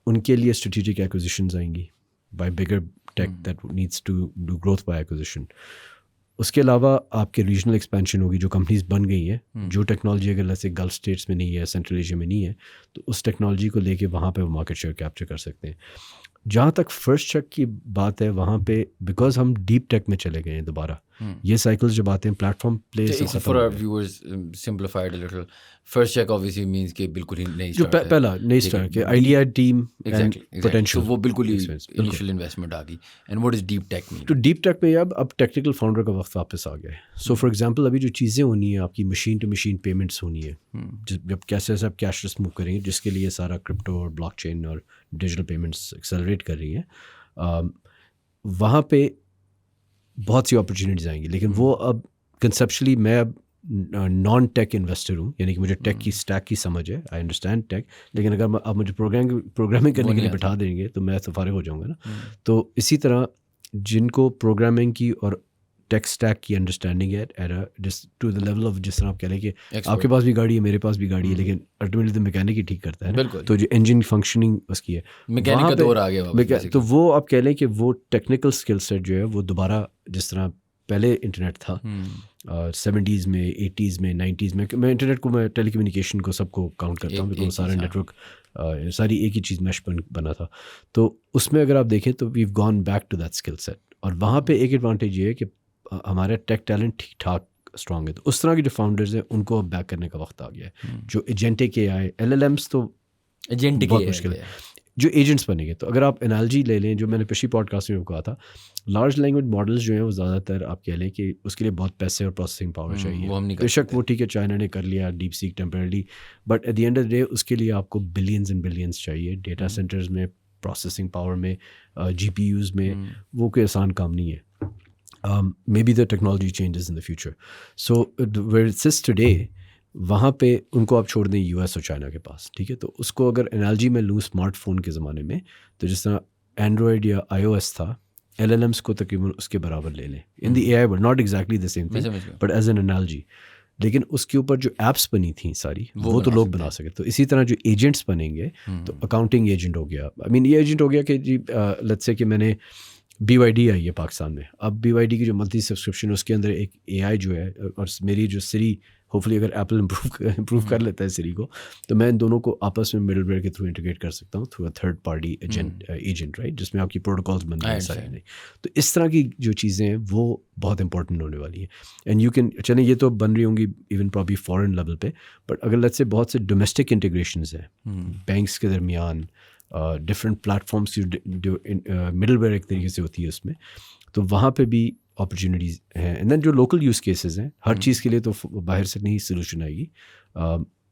S1: उनके लिए स्ट्रेटेजिक एक्विजिशंस आएंगी by bigger tech that needs to do growth by acquisition. उसके अलावा आपके रीजनल एक्सपेंशन होगी. जो कंपनीज बन गई हैं, जो टेक्नोलॉजी अगर जैसे गल्फ स्टेट्स में नहीं है, सेंट्रल एशिया में नहीं है, तो उस टेक्नोलॉजी को लेके वहाँ पे वो मार्केट शेयर कैप्चर कर सकते हैं. जहाँ तक फर्स्ट चेक की बात है, वहाँ पे बिकॉज हम डीप टेक में चले गए हैं दोबारा, ये साइकिल्स जब आते हैं प्लेटफॉर्म प्ले से खत्म.
S2: For our viewers, simplified a little, first check obviously means कि बिल्कुल ही नई
S1: जो
S2: स्टार्ट
S1: पहला नई स्टार्ट के आइडिया टीम एंड
S2: तो
S1: पोटेंशियल,
S2: वो बिल्कुल ही इनिशियल इन्वेस्टमेंट आ गई. And what is deep tech mean?
S1: तो डीप टेक में अब टेक्निकल फाउंडर का वक्त वापस आ गया है. सो फॉर एग्जांपल, अभी जो चीज़ें होनी है, आपकी मशीन टू मशीन पेमेंट्स होनी है, जब कैसे आप कैशलेस मूव करेंगे, जिसके लिए सारा क्रिप्टो और ब्लॉकचेन और डिजिटल पेमेंट्स एक्सेलरेट कर रही हैं, वहाँ पे बहुत सी अपॉर्चुनिटीज़ आएंगी. लेकिन वो अब कंसेप्चुअली मैं अब नॉन टेक इन्वेस्टर हूँ, यानी कि मुझे टेक की स्टैक की समझ है, आई अंडरस्टैंड टेक, लेकिन अगर आप मुझे प्रोग्रामिंग करने के लिए बैठा देंगे तो मैं तो फारिग हो जाऊँगा ना। तो इसी तरह जिनको प्रोग्रामिंग की और टेक स्टैक की अंडरस्टैंडिंग है at just to the level of, जिस तरह आप कह लें कि आपके पास भी गाड़ी है, मेरे पास भी गाड़ी है, लेकिन अल्टीमेटली तो मैकेनिक ही ठीक करता है ना, तो जो इंजन फंक्शनिंग उसकी है,
S2: मैकेनिक का दौर आ गया वापस,
S1: तो वो आप कह लें कि वो टेक्निकल स्किल सेट जो है वो दोबारा, जिस तरह पहले इंटरनेट था 70s में, 80s में, 90s में, मैं इंटरनेट को, मैं टेलीकम्युनिकेशन को सबको काउंट करता हूँ, बिकॉज सारा नेटवर्क सारी एक ही चीज़ मैश बना था। तो उसमें अगर आप देखें तो we've gone back to that skill set, और वहाँ पे एक एडवांटेज ये है कि हमारा टेक टैलेंट ठीक ठाक स्ट्रांग है, तो उस तरह के जो फाउंडर्स हैं उनको अब बैक करने का वक्त आ गया है। जो एजेंटिक AI, LLMs तो बहुत मुश्किल है, जो एजेंट्स बनेंगे। तो अगर आप एनालॉजी ले लें, जो मैंने पिछली पॉडकास्ट में कहा था, लार्ज लैंग्वेज मॉडल्स जो हैं वो ज़्यादातर आप कह लें कि उसके लिए बहुत पैसे और प्रोसेसिंग पावर चाहिए। बेशक वो ठीक है, चाइना ने कर लिया deep seek temporary, but at the end of the day उसके लिए आपको बिलियंस एंड बिलियंस चाहिए डेटा सेंटर्स में, प्रोसेसिंग पावर में, GPUs में। वो कोई आसान काम नहीं है। Maybe the technology changes in the future. So where it sits today, वहाँ पे उनको आप छोड़ दें US और चाइना के पास, ठीक है। तो उसको अगर एनालॉजी में लूँ स्मार्टफोन के ज़माने में, तो जिस तरह एंड्रॉयड या iOS था, LLMs को तकरीबन उसके बराबर ले लें in the AI world, not exactly the same thing but as an analogy. लेकिन उसके ऊपर जो एप्स बनी थी सारी, वो तो लोग बना सके। तो इसी तरह जो एजेंट्स बनेंगे, तो अकाउंटिंग एजेंट हो गया, आई मीन ये एजेंट हो गया कि जी लेट्स से कि मैंने BYD आई है पाकिस्तान में, अब BYD की जो मंथली सब्सक्रिप्शन है उसके अंदर एक AI जो है, और मेरी जो सिरी, होपफुली अगर एप्पल इम्प्रूव कर लेता है सिरी को, तो मैं इन दोनों को आपस में मिडलवेयर के थ्रू इंटीग्रेट कर सकता हूँ through a third party agent, right, जिसमें आपकी प्रोटोकॉल्स बन रहे हैं सारे नहीं। तो इस तरह की जो चीज़ें हैं वो बहुत इंपॉर्टेंट होने वाली हैं। एंड यू कैन, चलें ये तो बन रही होंगी इवन प्रॉब्ली फॉरेन लेवल पे, बट अगर लेट्स से बहुत से डोमेस्टिक इंटीग्रेशंस हैं बैंक्स के दरमियान, डिफरेंट प्लेटफॉर्म्स की मिडलवेयर एक तरीके से होती है उसमें, तो वहाँ पे भी अपॉर्चुनिटीज़ हैं। एंड देन जो लोकल यूज़ केसेस हैं, हर चीज़ के लिए तो बाहर से नहीं सोल्यूशन आएगी।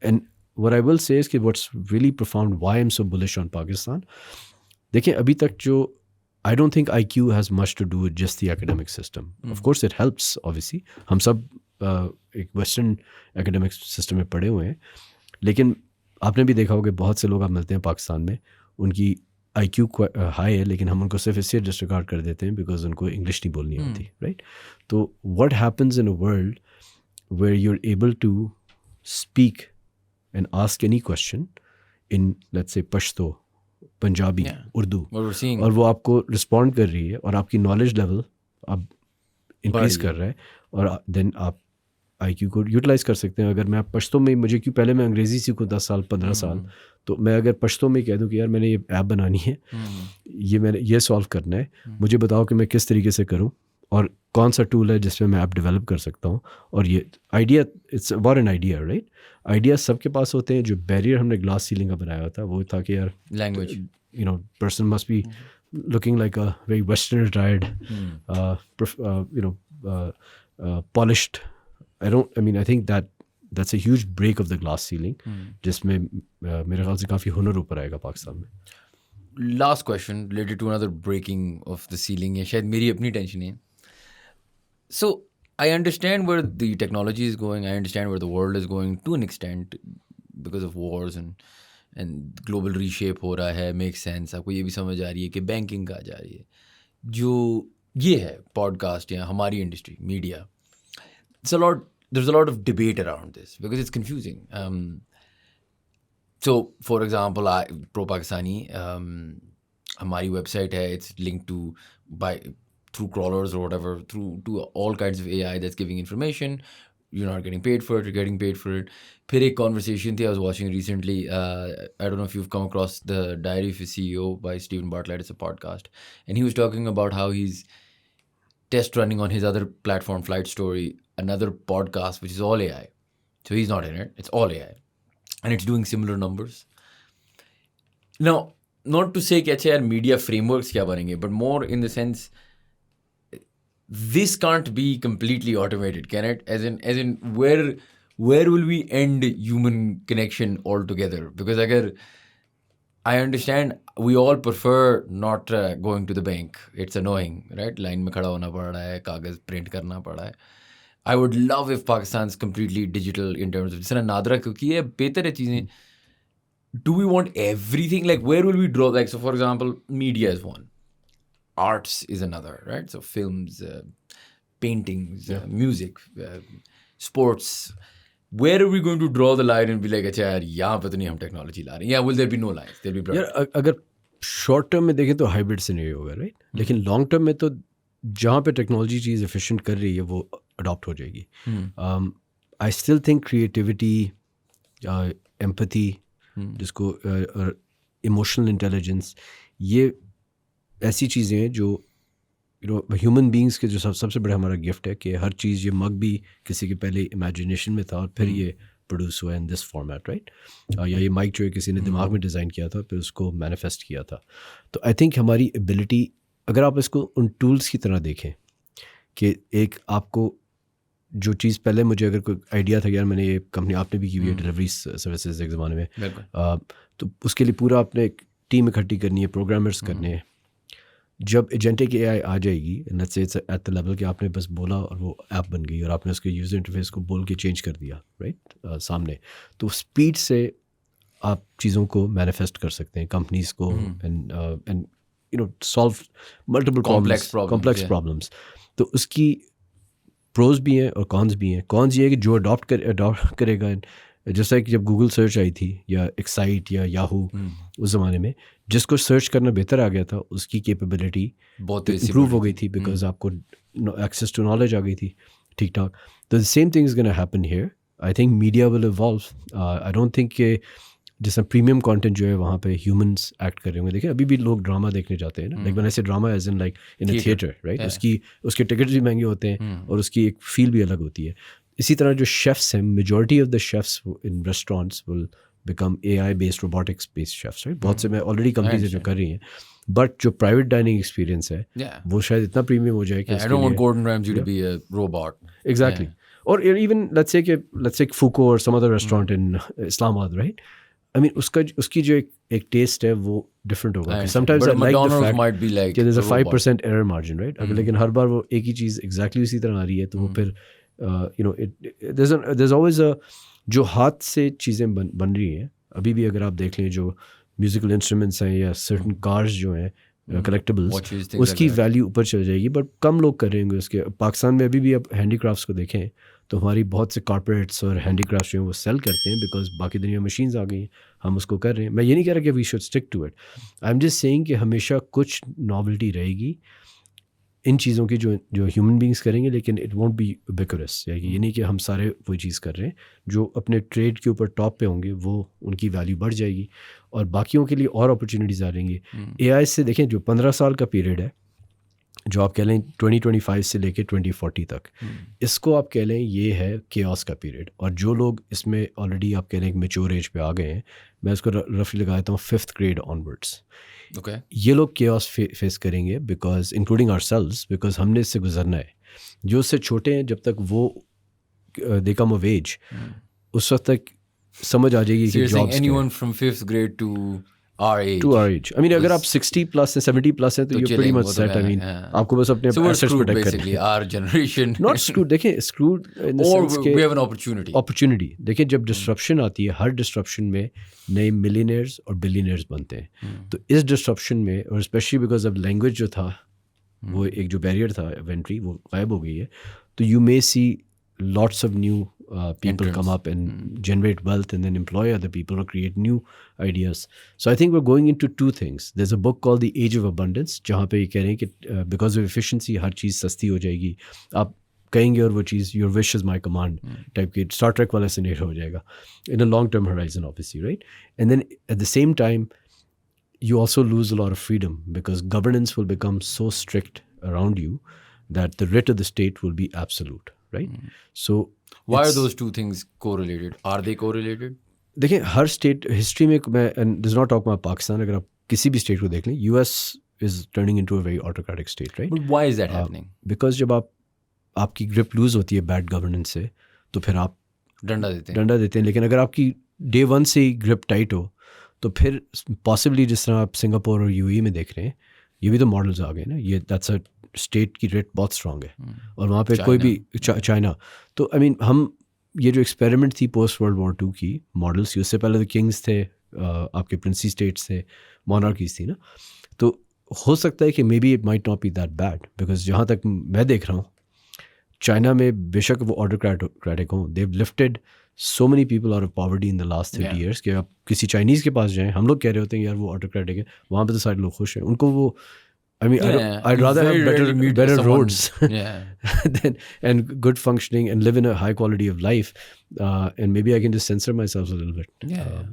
S1: And what I will say is कि what's really profound, why I am so bullish on Pakistan, देखिए अभी तक जो, I don't think IQ has much to do with just the academic system. Of course it helps, obviously हम सब एक western academic system में पढ़े हुए हैं, लेकिन आपने भी देखा होगा बहुत से लोग आप मिलते हैं पाकिस्तान में, उनकी IQ हाई है, लेकिन हम उनको सिर्फ इससे डिसरिगार्ड कर देते हैं बिकॉज उनको इंग्लिश नहीं बोलनी आती, राइट। तो what happens in a world where you are able to speak and ask any question in let's say Pashto, Punjabi, Urdu, और वो आपको रिस्पॉन्ड कर रही है और आपकी नॉलेज लेवल आप इंक्रीज कर रहा है, और देन आप IQ को यूटिलाइज़ कर सकते हैं। अगर मैं पश्तो में, मुझे क्यों, पहले मैं अंग्रेज़ी सीखूँ 10 साल 15 साल, तो मैं अगर पश्तो में कह दूँ कि यार मैंने ये ऐप बनानी है, ये मैंने ये सॉल्व करना है, मुझे बताओ कि मैं किस तरीके से करूँ और कौन सा टूल है जिसमें मैं ऐप डेवलप कर सकता हूँ। और ये idea, it's about an idea, right. Idea सबके पास होते हैं। जो बैरियर हमने ग्लास सीलिंग का बनाया होता है वो था कि यार
S2: language,
S1: you know, person must be looking like a very western retired polished. I think that's a huge break of the glass ceiling, जिसमें मेरे ख्याल से काफ़ी हुनर ऊपर आएगा पाकिस्तान में।
S2: Last question related to another breaking of the ceiling है, शायद मेरी अपनी टेंशन है। So I understand where the technology is going, I understand where the world is going to an extent because of wars and global reshape हो रहा है, make sense. आपको ये भी समझ आ रही है कि बैंकिंग कहाँ जा रही है, जो ये है पॉडकास्ट या हमारी industry media, there's a lot of debate around this because it's confusing. So for example, Pro Pakistani, हमारी website है, it's linked to through crawlers or whatever, to all kinds of AI that's giving information. You're not getting paid for it, you're getting paid for it. फिर एक conversation थी I was watching recently, I don't know if you've come across the Diary of a CEO by Stephen Bartlett. It's a podcast, and he was talking about how he's test running on his other platform, Flight Story, another podcast which is all AI. So he's not in it, it's all AI, and it's doing similar numbers. Now, not to say कि अच्छा यार media frameworks क्या बनेंगे, but more in the sense this can't be completely automated, can it? As in where will we end human connection altogether? Because अगर I understand we all prefer not going to the bank. It's annoying, right? Line में खड़ा होना पड़ रहा है, कागज़ print करना पड़ रहा है. I would love if Pakistan's completely digital in terms of, जैसे नादरा क्योंकि ये बेहतर है चीज़ें. Do we want everything? Like, where will we draw? Like, so for example, media is one, arts is another, right? So films, paintings, music, sports. Where are we going to draw the line and be like, अच्छा यार यहाँ पे तो नहीं हम technology ला रहे हैं? Yeah, will there be no lines? There'll be
S1: यार अगर शॉर्ट टर्म में देखें तो हाइब्रिड सिनेरियो होगा, राइट? लेकिन लॉन्ग टर्म में तो जहाँ पे टेक्नोलॉजी चीज़ एफिशिएंट कर रही है वो अडॉप्ट हो जाएगी. I still think creativity, empathy, जिसको इमोशनल इंटेलिजेंस, ये ऐसी चीज़ें हैं जो ह्यूमन बींग्स के जो सबसे बड़ा हमारा गिफ्ट है कि हर चीज़, ये मग भी किसी के पहले इमेजिनेशन में था और फिर ये प्रोड्यूस हुआ इन दिस फॉर्मेट, राइट? या ये माइक जो है किसी ने दिमाग में डिज़ाइन किया था फिर उसको मैनिफेस्ट किया था. तो आई थिंक हमारी एबिलिटी, अगर आप इसको उन टूल्स की तरह देखें कि एक आपको जो चीज़ पहले मुझे अगर कोई आइडिया था, यार मैंने ये कंपनी आपने भी की हुई है डिलीवरी सर्विसेज एक ज़माने में, तो उसके लिए पूरा आपने एक टीम इकट्ठी करनी है, प्रोग्रामर्स करने हैं. जब एजेंटिक एआई आ जाएगी, let's say it's at the level कि आपने बस बोला और वो ऐप बन गई और आपने उसके यूज़र इंटरफेस को बोल के चेंज कर दिया, राइट? सामने तो स्पीड से आप चीज़ों को मैनिफेस्ट कर सकते हैं, कंपनीज को, and solve multiple complex problems. तो उसकी प्रोज भी हैं और कॉन्स भी हैं. कॉन्स ये है कि जो अडॉप्ट करेगा, जैसा कि जब गूगल सर्च आई थी या एक्साइट या याहू उस ज़माने में, जिसको सर्च करना बेहतर आ गया था उसकी कैपेबिलिटी
S2: बहुत
S1: इम्प्रूव हो गई थी बिकॉज आपको एक्सेस टू नॉलेज आ गई थी ठीक ठाक. तो the same thing is gonna happen here. I think media will evolve. I don't think कि जैसा प्रीमियम कंटेंट जो है वहाँ पे ह्यूमंस एक्ट कर रहे होंगे. देखिए अभी भी लोग ड्रामा देखने जाते हैं ना, like when I say drama as in like in a theatre, right? उसके टिकट्स भी महंगे होते हैं और उसकी एक फील भी अलग होती है. इसी तरह जो शेफ्स हैं, majority of the chefs in restaurants will become AI based robotics based chefs, right? बहुत से मैं ऑलरेडी कंपनीज जो कर रही हैं, बट जो प्राइवेट डाइनिंग एक्सपीरियंस है वो शायद इतना प्रीमियम हो जाए कि
S2: I don't want Gordon Ramsay to be a robot.
S1: Exactly. Or even let's say Fuko or some other restaurant in Islamabad, right? I mean उसकी जो एक टेस्ट है वो डिफरेंट होगा. Sometimes I like the fact
S2: might be like
S1: there's a 5% error margin, right? अगर लेकिन हर बार वो एक ही चीज़ exactly उसी तरह आ रही है तो वो फिर there's always a जो हाथ से चीज़ें बन रही हैं. अभी भी अगर आप देख लें जो म्यूजिकल इंस्ट्रूमेंट्स हैं या सर्टन कार्स जो हैं कलेक्टिबल्स, उसकी वैल्यू ऊपर चल जाएगी, बट कम लोग कर रहे होंगे उसके. पाकिस्तान में अभी भी आप हैंडीक्राफ्ट्स को देखें तो हमारी बहुत से कॉर्पोरेट्स और हैंडीक्राफ्ट्स जो हैं वो सेल करते हैं बिकॉज बाकी दुनिया में मशीन्स आ गई हैं, हम उसको कर रहे हैं. मैं ये नहीं कह रहा कि we should stick to it. I am just saying कि हमेशा कुछ नॉवेल्टी रहेगी इन चीज़ों की जो ह्यूमन बींग्स करेंगे, लेकिन इट वॉन्ट बी उबिक्यूरस. ये नहीं कि हम सारे वही चीज़ कर रहे हैं. जो अपने ट्रेड के ऊपर टॉप पे होंगे वो उनकी वैल्यू बढ़ जाएगी और बाकियों के लिए और अपॉर्चुनिटीज़ आ रहेंगी. AI से देखें जो 15 साल का पीरियड है, जो आप कह लें 2025 से लेके 2040 तक, इसको आप कह लें ये है केओस का पीरियड. और जो लोग इसमें ऑलरेडी आप कह लें एक मेच्योर एज पे आ गए हैं, मैं इसको रफली लगाता हूँ 5th grade ऑनवर्ड्स, ये लोग केओस फेस करेंगे बिकॉज इंक्लूडिंग आवरसेल्व्स, बिकॉज हमने इससे गुजरना है. जो उससे छोटे हैं जब तक वो दे कम ऑफ एज, उस वक्त तक समझ आ जाएगी कि jobs
S2: anyone from 5th grade to our age.
S1: I mean अगर आप 60 प्लस हैं 70 प्लस हैं तो you're pretty much set. I mean आपको बस अपने assets protect करने हैं.
S2: Our generation
S1: not screwed. देखिए screwed in the sense
S2: we have an opportunity.
S1: देखिए जब डिस्ट्रप्शन आती है, हर डिस्ट्रप्शन में नए मिलियनेयर्स और बिलियनेयर्स बनते हैं. तो इस डिस्ट्रप्शन में, और स्पेशली बिकॉज अब लैंग्वेज जो था वो एक जो बैरियर था एंट्री वो गायब हो गई है, तो you may see lots of new people come up and generate wealth and then employ other people or create new ideas. So I think we're going into two things. There's a book called The Age of Abundance, जहाँ पे ये कह रहे हैं कि because of efficiency हर चीज़ सस्ती हो जाएगी. आप कहेंगे और वो चीज़ your wish is my command type की Star Trek वाला scenario हो जाएगा in a long term horizon obviously, right? And then at the same time you also lose a lot of freedom because governance will become so strict around you that the writ of the state will be absolute. Right? So
S2: why are those two things correlated? Are they correlated?
S1: देखिए हर state history में, मैं and this is not talking about Pakistan, अगर आप किसी भी state को देख लें, US is turning into a very autocratic state, right?
S2: But why is that happening?
S1: Because जब आपकी ग्रिप लूज होती है बैड गवर्नेंस से तो फिर आप
S2: डंडा देते हैं.
S1: लेकिन अगर आपकी डे 1 से ही ग्रिप टाइट हो तो फिर पॉसिबली जिस तरह आप सिंगापुर और UAE में देख रहे हैं, ये भी तो मॉडल्स आ गए ना. ये दैट्स अ स्टेट की रेट बहुत स्ट्रांग है और वहाँ पे कोई भी चाइना, तो आई मीन हम ये जो एक्सपेरिमेंट थी पोस्ट वर्ल्ड वॉर 2 की मॉडल्स की, उससे पहले तो किंग्स थे, आपके प्रिंसी स्टेट्स थे, मोनार्कीज थी ना, तो हो सकता है कि may be it might not be that bad, because जहाँ तक मैं देख रहा हूँ चाइना में बेशक वो ऑटोक्रेटिक हों, they've lifted so many people out of poverty in the last 30 years कि आप किसी चाइनीज़ के पास जाएं, हम लोग कह रहे होते हैं यार वो ऑटोक्रेटिक है, वहाँ पे तो सारे लोग खुश हैं, उनको वो I mean, I'd rather have better roads than and good functioning and live in a high quality of life, and maybe I can just censor myself a little bit.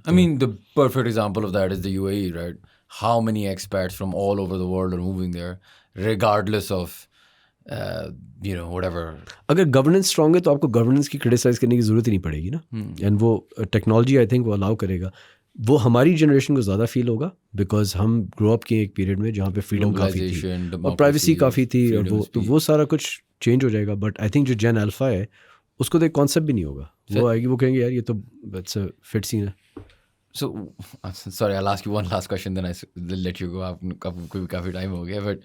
S2: I mean, the perfect example of that is the UAE, right? How many expats from all over the world are moving there, regardless of, whatever.
S1: अगर governance strong है तो आपको governance की criticise करने की जरूरत ही नहीं पड़ेगी ना, एंड वो टेक्नोलॉजी आई थिंक वो अलाउ करेगा, वो हमारी जनरेशन को ज़्यादा फील होगा बिकॉज हम ग्रो अप किए एक पीरियड में जहाँ पे फ्रीडम काफ़ी थी और प्राइवेसी काफ़ी थी, और वो तो वो सारा कुछ चेंज हो जाएगा. बट आई थिंक जो जेन अल्फा है उसको तो एक कॉन्सेप्ट भी नहीं होगा, वो आएगी वो कहेंगे यार ये तो इट्स अ फिट सीन है.
S2: So, sorry, I'll ask you one last question, then I'll let you go. आपको काफ़ी टाइम हो गया, but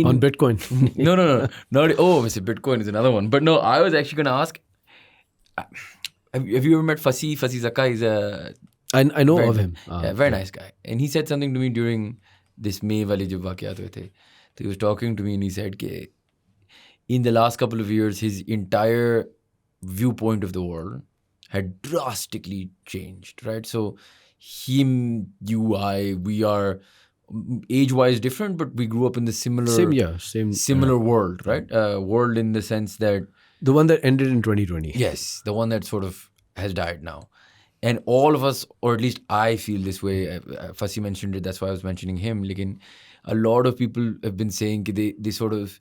S1: on Bitcoin.
S2: no, not. Oh, obviously Bitcoin is another one. But no, I was actually going to ask. Have you ever met Fasi? Fasi Zaka is a.
S1: I know of him.
S2: Very nice guy. And he said something to me during this May wali jab waqiyat hue the. So he was talking to me and he said that in the last couple of years, his entire viewpoint of the world had drastically changed, right? So him, you, I, we are age-wise different, but we grew up in the similar world, right? World in the sense that
S1: the one that ended in 2020.
S2: Yes, the one that sort of has died now. And all of us, or at least I feel this way, Fasi mentioned it, that's why I was mentioning him. Like, a lot of people have been saying they sort of,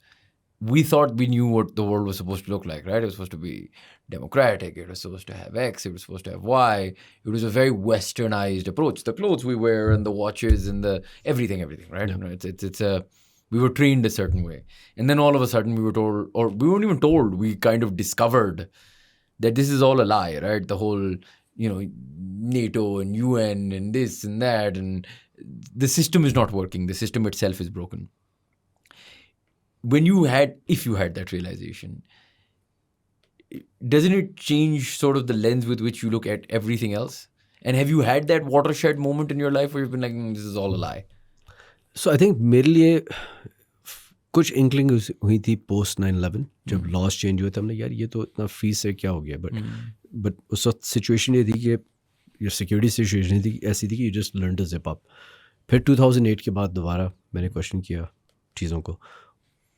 S2: we thought we knew what the world was supposed to look like, right? It was supposed to be democratic, it was supposed to have X, it was supposed to have Y. It was a very westernized approach. The clothes we wear and the watches and the everything, right? Yeah. It's a, we were trained a certain way. And then all of a sudden we were told, or we weren't even told, we kind of discovered that this is all a lie, right? The whole, NATO and UN and this and that, and the system is not working. The system itself is broken. If you had that realization, doesn't it change sort of the lens with which you look at everything else? And have you had that watershed moment in your life where you've been like, this is all a lie?
S1: So I think मेरे लिए कुछ inkling हुई थी post 9/11 जब loss change हुए थे, हमने यार ये तो इतना फीस है क्या हो गया, बट उस वक्त सिचुएशन ये थी कि ये सिक्योरिटी सिचुएशन थी ऐसी थी कि you just learn to zip up. फिर 2008 के बाद दोबारा मैंने क्वेश्चन किया चीज़ों को,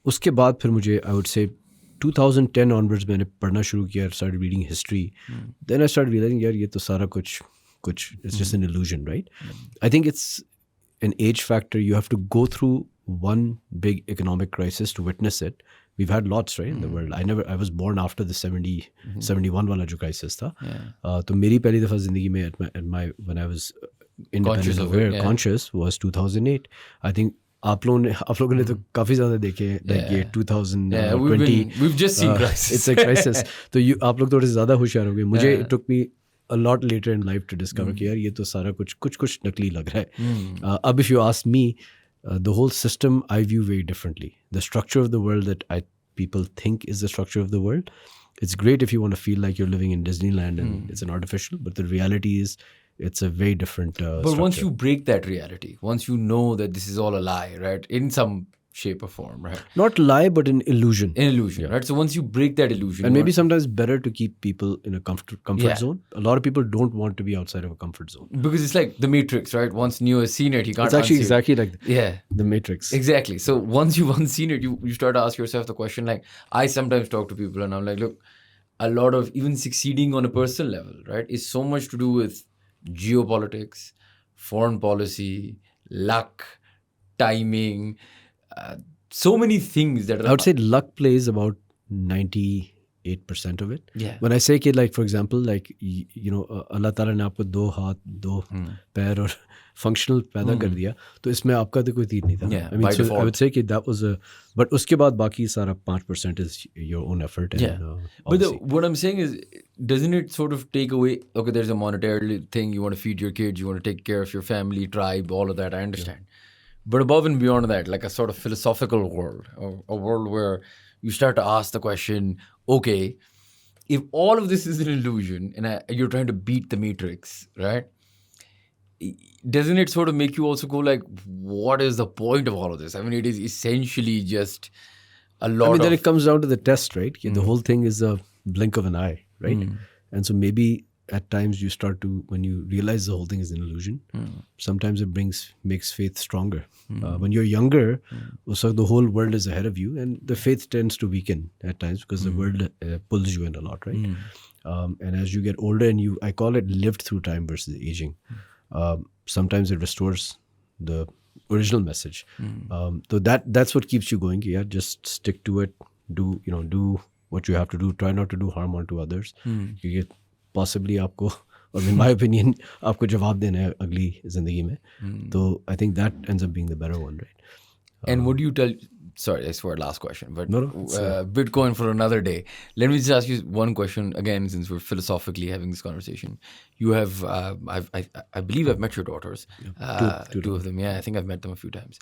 S1: उसके बाद फिर मुझे आई वुड से 2010 ऑनवर्ड्स मैंने पढ़ना शुरू किया, started reading history, then I started realising यार ये तो सारा कुछ it's just an illusion, right? I think it's an age factor. You have to go through one big economic crisis to witness it. We've had lots, right, in the world. I was born after the 71 वाला जो crisis था. तो मेरी पहली दफ़ा ज़िंदगी में when I was independent aware, conscious was 2008. I think आप लोगों ने तो काफ़ी ज़्यादा देखे हैं, like ये 2020.
S2: We've just seen crisis.
S1: It's a crisis. तो आप लोग थोड़े से ज़्यादा होशियार हो गए. मुझे it took me a lot later in life to discover कि यार ये तो सारा कुछ नकली लग रहा है. अब if you ask me, the whole system I view very differently. The structure of the world that people think is the structure of the world, it's great if you want to feel like you're living in Disneyland and it's an artificial, but the reality is it's a very different
S2: but
S1: structure.
S2: Once you break that reality, once you know that this is all a lie, right, in some shape or form, right?
S1: Not lie, but an illusion.
S2: Right? So once you break that illusion,
S1: and maybe sometimes better to keep people in a comfort zone. A lot of people don't want to be outside of a comfort zone
S2: because it's like the Matrix, right? Once Neo has seen it, he can't.
S1: It's actually exactly
S2: it.
S1: like the Matrix.
S2: Exactly. So once you've seen it, you start to ask yourself the question. Like, I sometimes talk to people and I'm like, look, a lot of even succeeding on a personal level, right, is so much to do with geopolitics, foreign policy, luck, timing. So many things that
S1: I would say luck plays about 98% of it.
S2: Yeah.
S1: When I say कि like for example like Allah Ta'ala ने आपको 2 हाथ 2 पैर और functional पैदा कर दिया, तो इसमें आपका तो कोई तीर नहीं था.
S2: Yeah,
S1: I mean,
S2: by default.
S1: I would say कि that was but उसके बाद बाकी सारा 5% is your own effort.
S2: Yeah. But what I'm saying is, doesn't it sort of take away, okay, there's a monetary thing, you want to feed your kids, you want to take care of your family, tribe, all of that, I understand. But above and beyond that, like a sort of philosophical world, or a world where you start to ask the question, okay, if all of this is an illusion and you're trying to beat the matrix, right? Doesn't it sort of make you also go like, what is the point of all of this? I mean, it is essentially just a lot
S1: I mean,
S2: of...
S1: then it comes down to the test, right? The whole thing is a blink of an eye, right? And so maybe at times you start to, when you realize the whole thing is an illusion, sometimes it makes faith stronger. When you're younger, so the whole world is ahead of you, and the faith tends to weaken at times because the world pulls you in a lot, right? And as you get older, and I call it lived through time versus aging. Sometimes it restores the original message. So that's what keeps you going. Yeah, just stick to it. Do what you have to do. Try not to do harm onto others. क्योंकि possibly आपको, or in my opinion, आपको जवाब देना है अगली जिंदगी में. So I think that ends up being the better one, right?
S2: And would you tell... Sorry, that's for our last question, but
S1: No,
S2: Bitcoin for another day. Let me just ask you one question again, since we're philosophically having this conversation. You have, I believe I've met your daughters. Two of them. Yeah, I think I've met them a few times.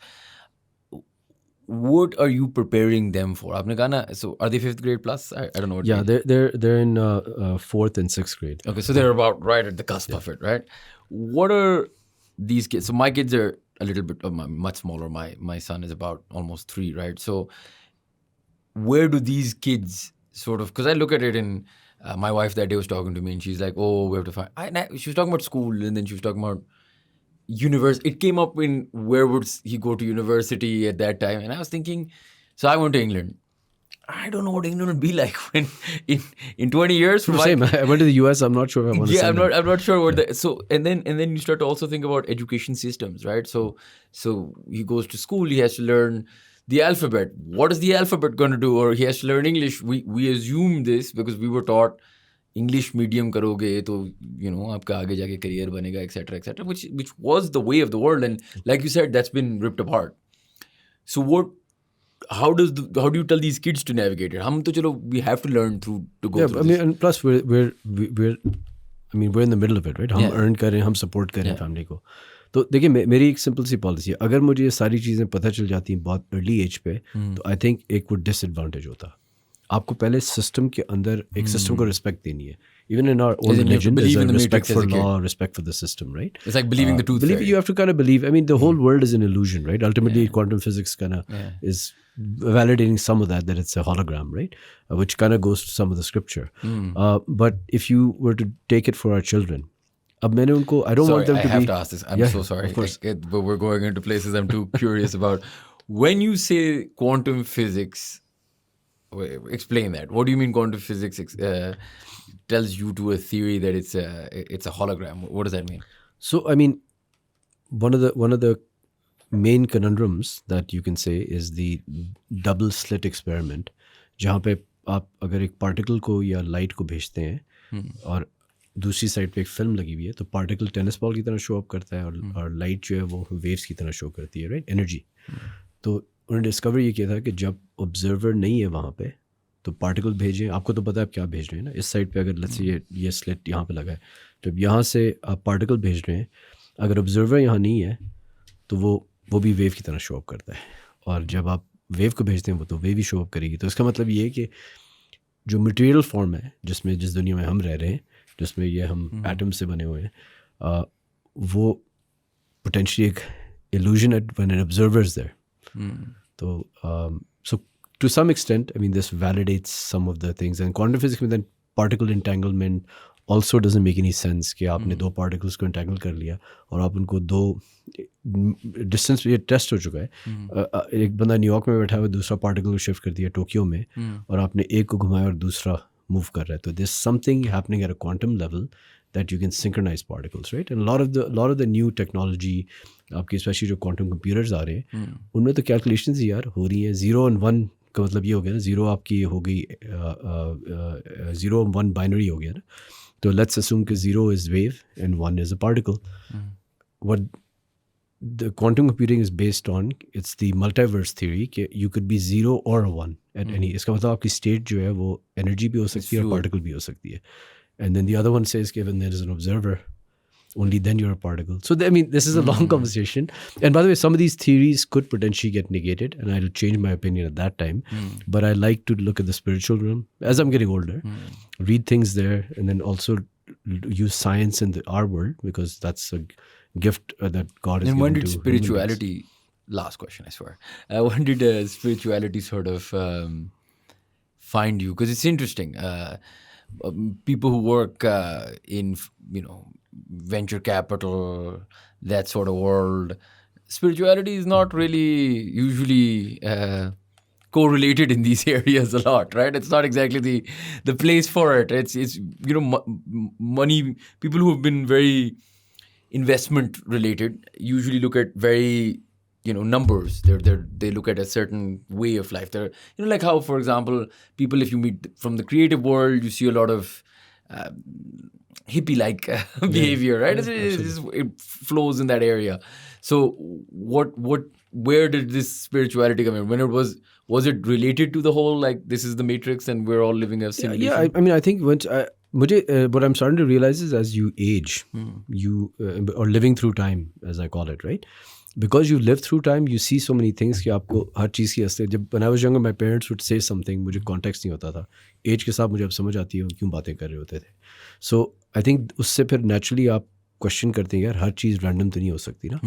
S2: What are you preparing them for? Aapne kaha na, so are they 5th grade plus? I don't know. What
S1: Yeah, they're in 4th and 6th grade.
S2: Okay, so they're about right at the cusp of it, right? What are these kids? So my kids are a little bit much smaller. My son is about almost 3, right? So where do these kids sort of, because I look at it in my wife that day was talking to me and she's like, oh, we have to find, she was talking about school, and then she was talking about university. It came up in where would he go to university at that time, and I was thinking, so I went to England. I don't know what England would be like when in 20 years.
S1: Same. I went to the US. I'm not sure if I want to.
S2: Yeah, I'm not sure what the, so and then you start to also think about education systems, right? So he goes to school. He has to learn the alphabet. What is the alphabet going to do? Or he has to learn English. We assume this because we were taught English medium karoge, to आपका आगे जाके career बनेगा, etc., which was the way of the world, and like you said, that's been ripped apart. So how do you tell these kids to navigate it? हम तो चलो, we have to learn to go through.
S1: I mean, and plus we're in the middle of it, right? हम earn कर रहे हैं, हम support कर रहे हैं family को. तो देखिए, मेरी एक सिंपल सी पॉलिसी है, अगर मुझे ये सारी चीज़ें पता चल जाती हैं बहुत अर्ली एज पे, तो आई थिंक एक वो डिसएडवांटेज होता. आपको पहले सिस्टम के अंदर एक सिस्टम को रिस्पेक्ट देनी है. Even in our own religion, there's a respect for law, respect for the system, right?
S2: It's like believing the tooth fairy.
S1: You have to kind of believe. I mean, the whole world is an illusion, right? Ultimately, quantum physics kind of is validating some of that it's a hologram, right? Which kind of goes to some of the scripture. But if you were to take it for our children, I don't want them to be...
S2: I have to ask this. I'm so sorry.
S1: Of course.
S2: But we're going into places I'm too curious about. When you say quantum physics, explain that. What do you mean quantum physics tells you to a theory that it's a hologram? What does that mean?
S1: So, I mean, one of the main conundrums that you can say is the double slit experiment, जहाँ पे आप अगर एक particle को या light को भेजते हैं और दूसरी साइड पे एक फिल्म लगी हुई है, तो पार्टिकल टेनिस बॉल की तरह शो अप करता है और लाइट जो है वो वेव्स की तरह शो करती है, राइट? एनर्जी. तो उन्होंने डिस्कवर ये किया था कि जब ऑब्जर्वर नहीं है वहाँ पे, तो पार्टिकल भेजें, आपको तो पता है आप क्या भेज रहे हैं ना. इस साइड पे अगर लेट्स से ये स्लिट यहाँ पे लगा है, तो यहाँ से आप पार्टिकल भेज रहे हैं, अगर ऑब्जर्वर यहाँ नहीं है तो वो भी वेव की तरह शो अप करता है. और जब आप वेव को भेजते हैं वो तो वेव ही शो अप करेगी. तो इसका मतलब ये है कि जो मटेरियल फॉर्म है जिस दुनिया में हम रह रहे हैं, जिसमें ये हम एटम से बने हुए हैं, वो पोटेंशियली एक illusion when an observer is there. So to some extent, I mean, this validates some of the things. And quantum physics में then particle entanglement also doesn't make any sense कि आपने दो particles को entangle कर लिया और आप उनको दो distance पे, ये टेस्ट हो चुका है. एक बंदा न्यूयॉर्क में बैठा हुआ दूसरा पार्टिकल को शिफ्ट कर दिया टोक्यो में, और आपने एक को घुमाया और दूसरा मूव कर रहा है. तो there's something happening at a quantum level that you can synchronize particles, right? And a lot of the new technology, आपकी स्पेशली जो क्वांटम कंप्यूटर्स आ रहे हैं, उनमें तो कैलकुलेशंस यार हो रही हैं. 0 और 1 का मतलब ये हो गया ना, 0 आपकी हो गई 0 और 1 बाइनरी हो गया ना. तो लेट्स assume कि 0 is wave and 1 is a particle. What the quantum computing is based on, it's the multiverse theory कि you could be 0 or 1 at any. इसका मतलब आपकी स्टेट जो है वो एनर्जी भी हो सकती है और पार्टिकल भी हो सकती है. And then the other one says कि when there is an observer, only then you're a particle. So I mean, this is a long conversation. And by the way, some of these theories could potentially get negated, and I'll change my opinion at that time. But I like to look at the spiritual realm as I'm getting older, read things there, and then also use science in our world, because that's a gift that God has
S2: And
S1: given
S2: when
S1: to
S2: did
S1: human
S2: spirituality, last question, I swear, when did spirituality sort of find you? Because it's interesting. People who work in, venture capital, that sort of world, spirituality is not really usually correlated in these areas a lot, right? It's not exactly the place for it. It's money. People who have been very investment related usually look at very numbers. They look at a certain way of life. They're like how, for example, people, if you meet from the creative world, you see a lot of hippie like behavior, right? It flows in that area. So where did this spirituality come in? When it was it related to the whole, like, this is the Matrix and we're all living a simulation?
S1: Yeah, I mean, I think once what I'm starting to realize is, as you age, you or living through time, as I call it, right? Because you live through time, you see so many things कि आपको हर चीज़ की असलियत. जब when I was younger, my parents would say something, मुझे context नहीं होता था. Age के साथ मुझे अब समझ आती है वो क्यों बातें कर रहे होते थे. So I think उससे फिर naturally आप क्वेश्चन करते हैं, यार हर चीज़ रैंडम तो नहीं हो सकती ना.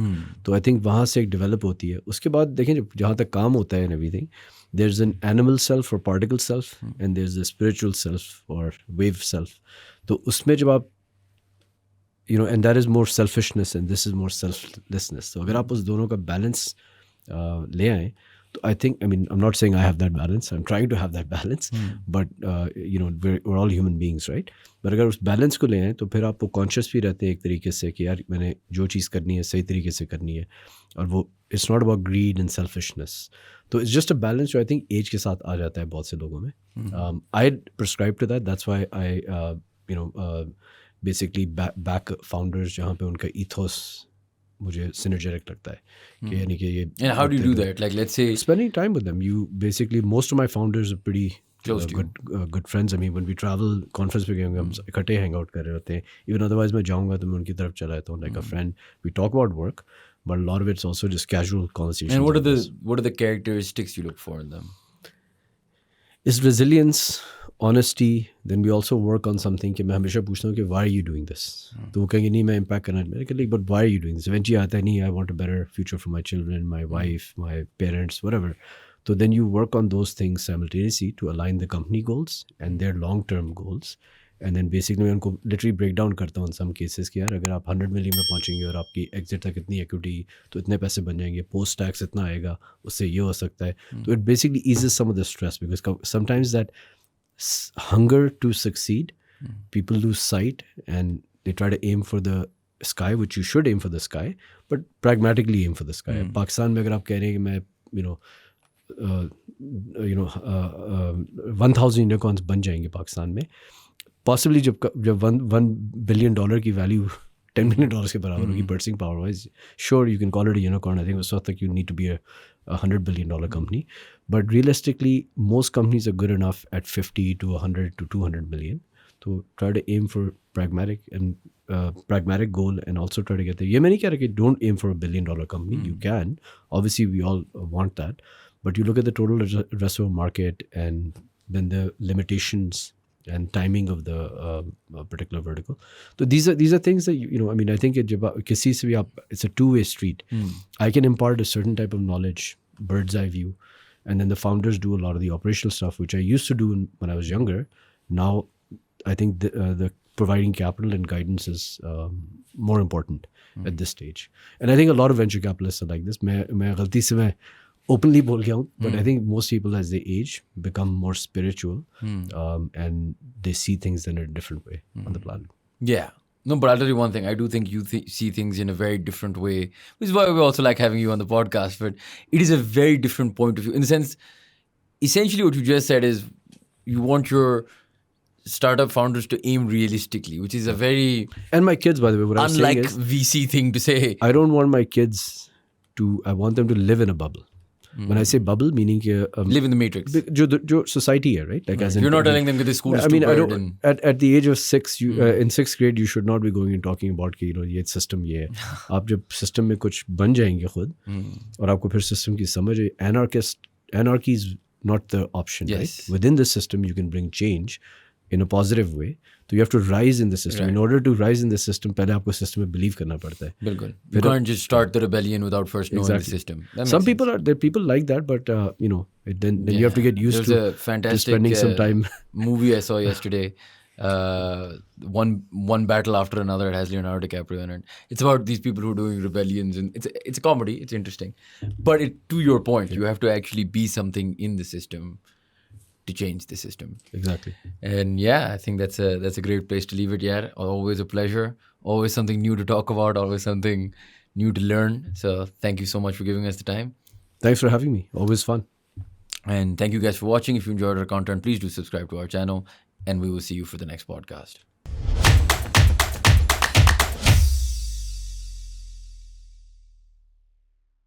S1: तो आई थिंक वहाँ से एक डेवलप होती है. उसके बाद देखें, जब जहाँ तक काम होता है and everything, there is an animal self और particle self, and there is a spiritual self और वेव सेल्फ. तो उसमें जब आप and that is more selfishness and this is more selflessness. So अगर आप उस दोनों का बैलेंस ले आएँ, तो I think, I mean, I'm not saying I have that balance. I'm trying to have that balance. But, we're all human beings, right? But अगर उस बैलेंस को ले आएँ, तो फिर आप वो कॉन्शियस भी रहते हैं एक तरीके से कि यार मैंने जो चीज़ करनी है सही तरीके से करनी है. और वो it's not about greed and selfishness. तो it's just a balance जो I think एज के साथ आ जाता है बहुत से लोगों में. I prescribe to that. That's why I, basically back founders जहाँ पे उनका ethos मुझे synergetic लगता है कि यानी कि ये.
S2: And how do you do that? Like, let's say
S1: spending time with them. You basically, most of my founders are pretty
S2: close to
S1: good friends. I mean, when we travel, conference पे गए हम इकट्ठे hang out कर रहे होते हैं. Even otherwise मैं जाऊँगा तो मैं उनकी तरफ चला जाता हूँ, like a friend. We talk about work, but a lot of it's also just casual conversations.
S2: And what are the characteristics you look for in them?
S1: Is resilience, honesty. Then we also work on something कि मैं हमेशा पूछता हूँ कि why are you doing this? तो वो कहेंगे नहीं मैं impact करना है. मैंने कहा but why are you doing this? Eventually आता है नहीं, I want a better future for my children, my wife, my parents, whatever. So then you work on those things simultaneously to align the company goals and their long-term goals. And then basically मैं उनको literally break down करता हूँ in some cases कि यार अगर आप 100 million में पहुँचेंगे और आपकी exit तक इतनी equity, तो इतने पैसे बन जाएंगे, post tax इतना आएगा, उससे ये हो सकता है. So it basically eases some of the stress, because sometimes that hunger to succeed, people lose sight and they try to aim for the sky, which you should aim for the sky, but pragmatically aim for the sky. Pakistan में अगर आप कह रहे हैं कि मैं 1000 unicorns बन जाएंगे पाकिस्तान में, possibly जब $1 billion की value $10 million के बराबर होगी purchasing power wise, sure you can call it a unicorn. I think उस वक्त तक you need to be a $100 billion company, but realistically most companies are good enough at 50 to 100 to 200 million. So try to aim for pragmatic goal and also try to get there. ये मैं नहीं कह रहा कि don't aim for $1 billion company. You can, obviously we all want that, but you look at the total addressable market and then the limitations and timing of the particular vertical. So these are things that I mean, I think it's a two-way street. I can impart a certain type of knowledge, bird's eye view, and then the founders do a lot of the operational stuff, which I used to do when I was younger. Now I think the providing capital and guidance is more important at this stage. And I think a lot of venture capitalists are like this. मैं गलती से मैं openly बोल गया हूँ, but I think most people as they age become more spiritual and they see things in a different way on the planet.
S2: Yeah. No, but I'll tell you one thing. I do think you see things in a very different way, which is why we also like having you on the podcast. But it is a very different point of view. In the sense, essentially what you just said is you want your startup founders to aim realistically, which is a very...
S1: And my kids, by the way, what I'm saying is...
S2: VC thing to say.
S1: I don't want my kids to... I want them to live in a bubble. When I say bubble, meaning
S2: Live in the matrix.
S1: जो society है, right? Like as in
S2: You're not telling them that the school is
S1: I mean, I
S2: stupid
S1: don't.
S2: and
S1: At the age of 6, you in 6th grade, you should not be going and talking about कि ये system ये है. आप जब system में कुछ बन जाएंगे खुद, और आपको फिर system की समझ anarchy is not the option,
S2: Yes.
S1: right? Within the system, you can bring change in a positive way. So you have to rise in the system. In order to rise in the system, पहले आपको system में believe करना पड़ता है.
S2: bilkul. You can't just start the rebellion without first knowing the system. That makes
S1: Some
S2: sense.
S1: people there are people like that, but then you have to get used
S2: There's a
S1: to
S2: fantastic
S1: spending some time.
S2: movie I saw yesterday. One battle after another. It has Leonardo DiCaprio in it. It's about these people who are doing rebellions, and it's a comedy. It's interesting, but to your point, you have to actually be something in the system to change the system.
S1: Exactly.
S2: And yeah, I think that's a great place to leave it. Yeah, always a pleasure. Always something new to talk about. Always something new to learn. So thank you so much for giving us the time.
S1: Thanks for having me. Always fun.
S2: And thank you guys for watching. If you enjoyed our content, please do subscribe to our channel, and we will see you for the next podcast.